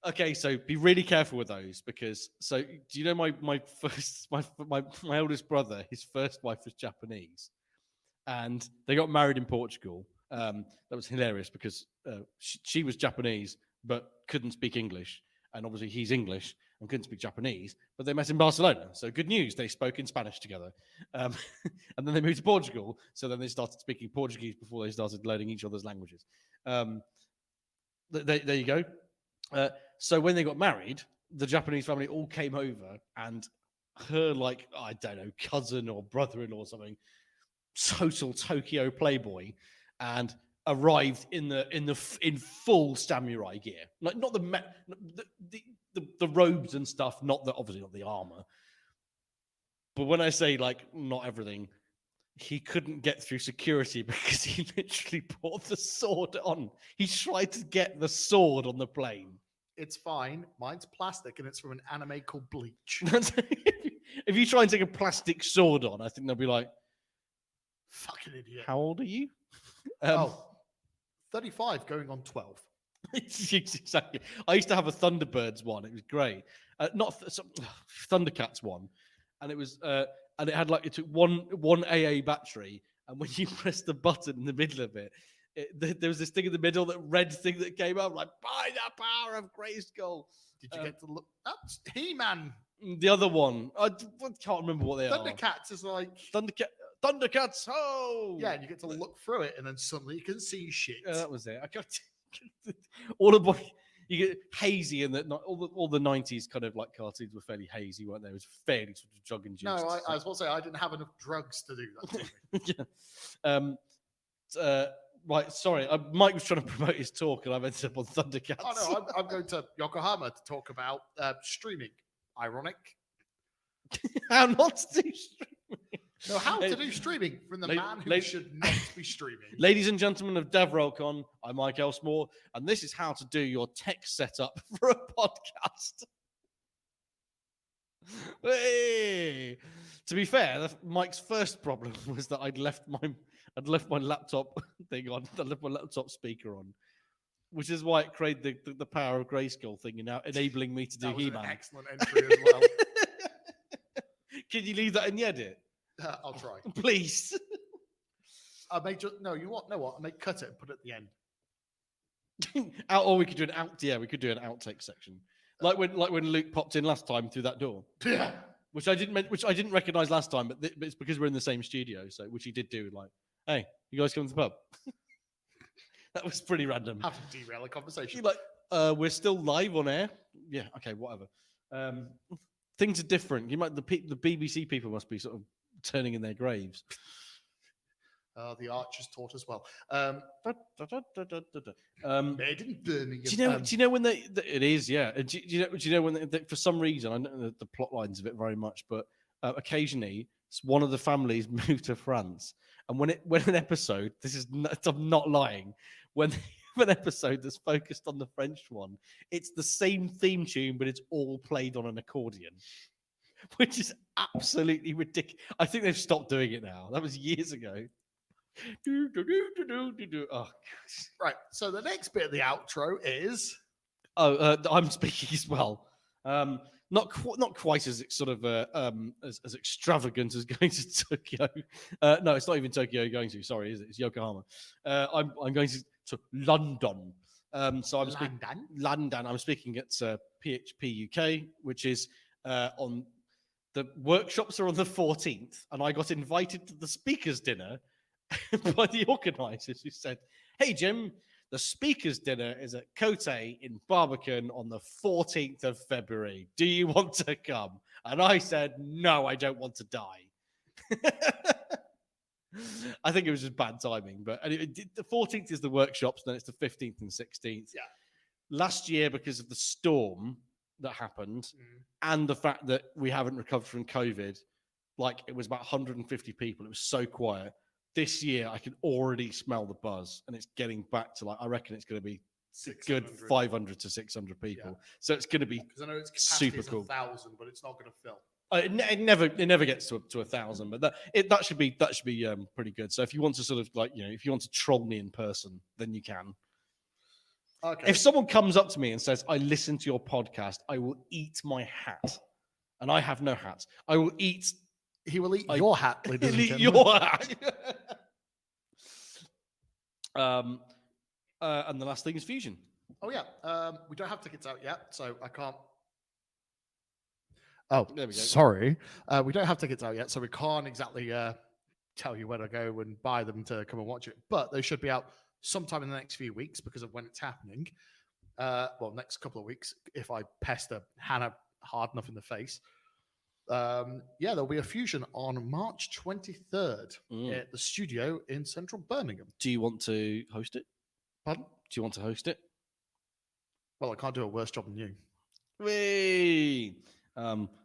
Okay, so be really careful with those, because do you know my eldest brother, his first wife was Japanese, and they got married in Portugal. That was hilarious because she was Japanese but couldn't speak English, and obviously he's English and couldn't speak Japanese, but they met in Barcelona. So good news, they spoke in Spanish together. And then they moved to Portugal, so then they started speaking Portuguese before they started learning each other's languages. There you go. So when they got married, the Japanese family all came over, and her, like, I don't know, cousin or brother-in-law or something, total Tokyo playboy, and arrived in full samurai gear, like not the robes and stuff, obviously not the armor. But when I say like not everything, he couldn't get through security because he literally put the sword on. He tried to get the sword on the plane. It's fine. Mine's plastic and it's from an anime called Bleach. If you try and take a plastic sword on, I think they'll be like, Fucking idiot. how old are you? 35 going on 12. Exactly. I used to have a Thunderbirds one. It was great. Thundercats one. And it was, and it had like, it took one AA battery. And when you press the button in the middle of it, there was this thing in the middle, that red thing that came up, like, by the power of Grayskull. Did you get to look? That's He-Man. The other one, I can't remember what they are. Thundercats is like... Thundercats, oh! Yeah, and you get to look through it, and then suddenly you can see shit. Yeah, that was it. I got all of my... You get hazy, and that all the 90s kind of like cartoons were fairly hazy, weren't they? It was fairly sort of drug induced. No, I was about to say I didn't have enough drugs to do that. To me. Yeah. Right, sorry. Mike was trying to promote his talk, and I've ended up on Thundercats. Oh no, I'm going to Yokohama to talk about streaming. Ironic. How not to do streaming. No, how to do streaming from the man who should not be streaming. Ladies and gentlemen of DevRolCon, I'm Mike Elsmore, and this is how to do your tech setup for a podcast. Hey! To be fair, Mike's first problem was that I'd left my laptop thing on. I left my laptop speaker on, which is why it created the power of Grayskull thing, and now enabling me to do That was He-Man. an excellent entry as well. Can you leave that in the edit? I'll try. Please. I may just no. You what? No, what? I may cut it and put it at the end. Or we could do an out. Yeah, we could do an outtake section, like when Luke popped in last time through that door. Yeah. Which I didn't recognize last time, but it's because we're in the same studio. So which he did do. Like, hey, you guys come to the pub? That was pretty random. Have to derail a conversation. You're like, we're still live on air. Yeah. Okay. Whatever. Things are different. You might the BBC people must be sort of turning in their graves. The Archers taught us well. Made in Birmingham. Do you know when it is? Yeah. Do you know when for some reason I don't know the plot lines of it very much, but occasionally one of the families moved to France, and when an episode, I'm not lying, when an episode that's focused on the French one, it's the same theme tune, but it's all played on an accordion, which is absolutely ridiculous. I think they've stopped doing it now. That was years ago. Oh, right. So the next bit of the outro is. I'm speaking as well. Not quite as sort of as extravagant as going to Tokyo. No, it's not even Tokyo you're going to. Sorry, is it? It's Yokohama. I'm going to London. So I'm speaking London. I'm speaking at PHP UK, which is on the workshops are on the 14th, and I got invited to the speakers dinner by the organisers, who said, "Hey Jim, the speakers dinner is at Cote in Barbican on the 14th of February. Do you want to come?" And I said, "No, I don't want to die." I think it was just bad timing, but anyway, the 14th is the workshops, then it's the 15th and 16th. Yeah. Last year, because of the storm that happened and the fact that we haven't recovered from COVID, like it was about 150 people. It was so quiet. This year, I can already smell the buzz, and it's getting back to I reckon it's going to be good 500 to 600 people. Yeah. So it's going to be because I know it's super cool. 1,000, but it's not going to fill. It never gets to 1,000, but that should be pretty good. So if you want to sort of if you want to troll me in person, then you can. Okay. If someone comes up to me and says, "I listen to your podcast," I will eat my hat, and I have no hat. I will eat. He will eat your hat, ladies and gentlemen. Your hat. And the last thing is Fusion. Oh yeah, we don't have tickets out yet, so I can't. Oh, there we go. Sorry, we don't have tickets out yet, so we can't exactly tell you where to go and buy them to come and watch it. But they should be out sometime in the next few weeks because of when it's happening. Well, next couple of weeks if I pester Hannah hard enough in the face. There'll be a Fusion on March 23rd at the studio in central Birmingham. Do you want to host it? Pardon? Do you want to host it? Well, I can't do a worse job than you. Whee!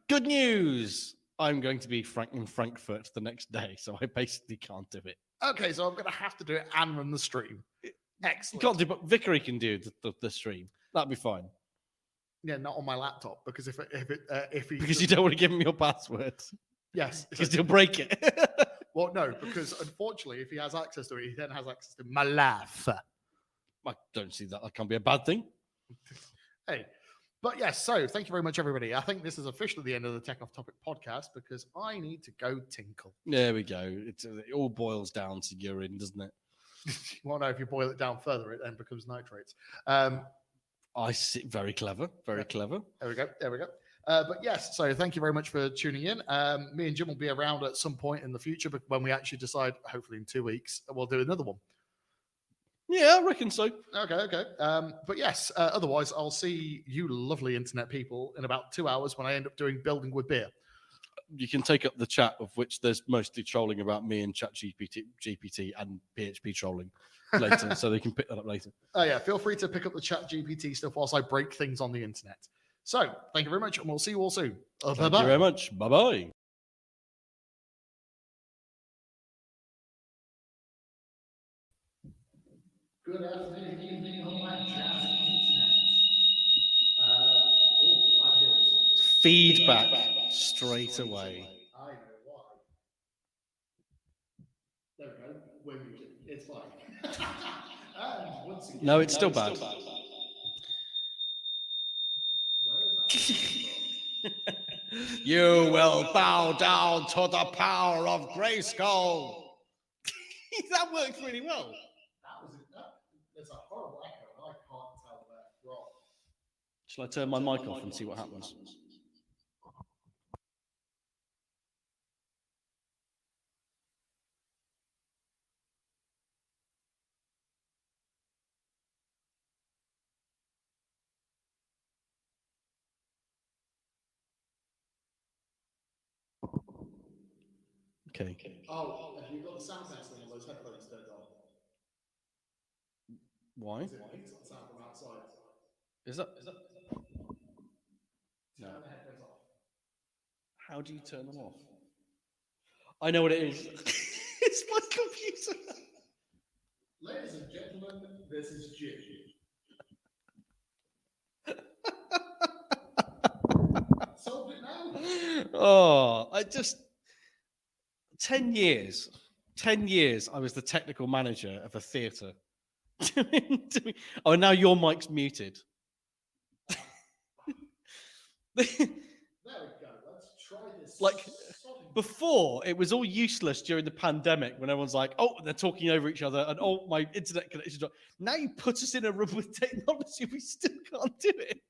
Good news! I'm going to be in Frankfurt the next day, so I basically can't do it. Okay, so I'm going to have to do it and run the stream. Excellent. You can't do, but Vickery can do the stream. That'd be fine. Yeah, not on my laptop because if he because you don't want to give him your password. Yes, because he'll break it. Well, no, because unfortunately, if he has access to it, he then has access to my life. I don't see that. That can't be a bad thing. Hey, but yes. So thank you very much, everybody. I think this is officially the end of the Tech Off Topic podcast because I need to go tinkle. There we go. It all boils down to urine, doesn't it? Well, no, if you boil it down further, it then becomes nitrates. I see. Very clever. Very clever. There we go. But yes, so thank you very much for tuning in. Me and Jim will be around at some point in the future, but when we actually decide, hopefully in 2 weeks, we'll do another one. Yeah, I reckon so. Okay. But yes, otherwise, I'll see you lovely internet people in about 2 hours when I end up doing building with beer. You can take up the chat, of which there's mostly trolling about me and GPT and PHP trolling later, so they can pick that up later. Oh yeah, feel free to pick up the chat GPT stuff whilst I break things on the internet. So thank you very much, and we'll see you all soon. Thank you very much. Bye bye. Good afternoon, evening, on my jazz internet. I'm hearing something. Feedback straight away. I know why. There we go. We're muted. It's fine. And once again, No, it's still bad. where is that? You will bow down to the power of Grayskull. That worked really well. There's a horrible echo, and I can't tell where from. Shall I turn my mic off and see what happens? Okay. Oh, have you got the sound cancelling on those headphones turned on? Why? Is it picks up the sound from outside? Is that? No. Turn the headphones off. How do you turn them off? I know what it is. It's my computer. Ladies and gentlemen, this is Jim. Solved it now? Oh, 10 years. 10 years I was the technical manager of a theatre. Oh, now your mic's muted. There we go. Let's try this. Like, before, it was all useless during the pandemic when everyone's like, oh, they're talking over each other and oh, my internet connection. Now you put us in a room with technology, we still can't do it.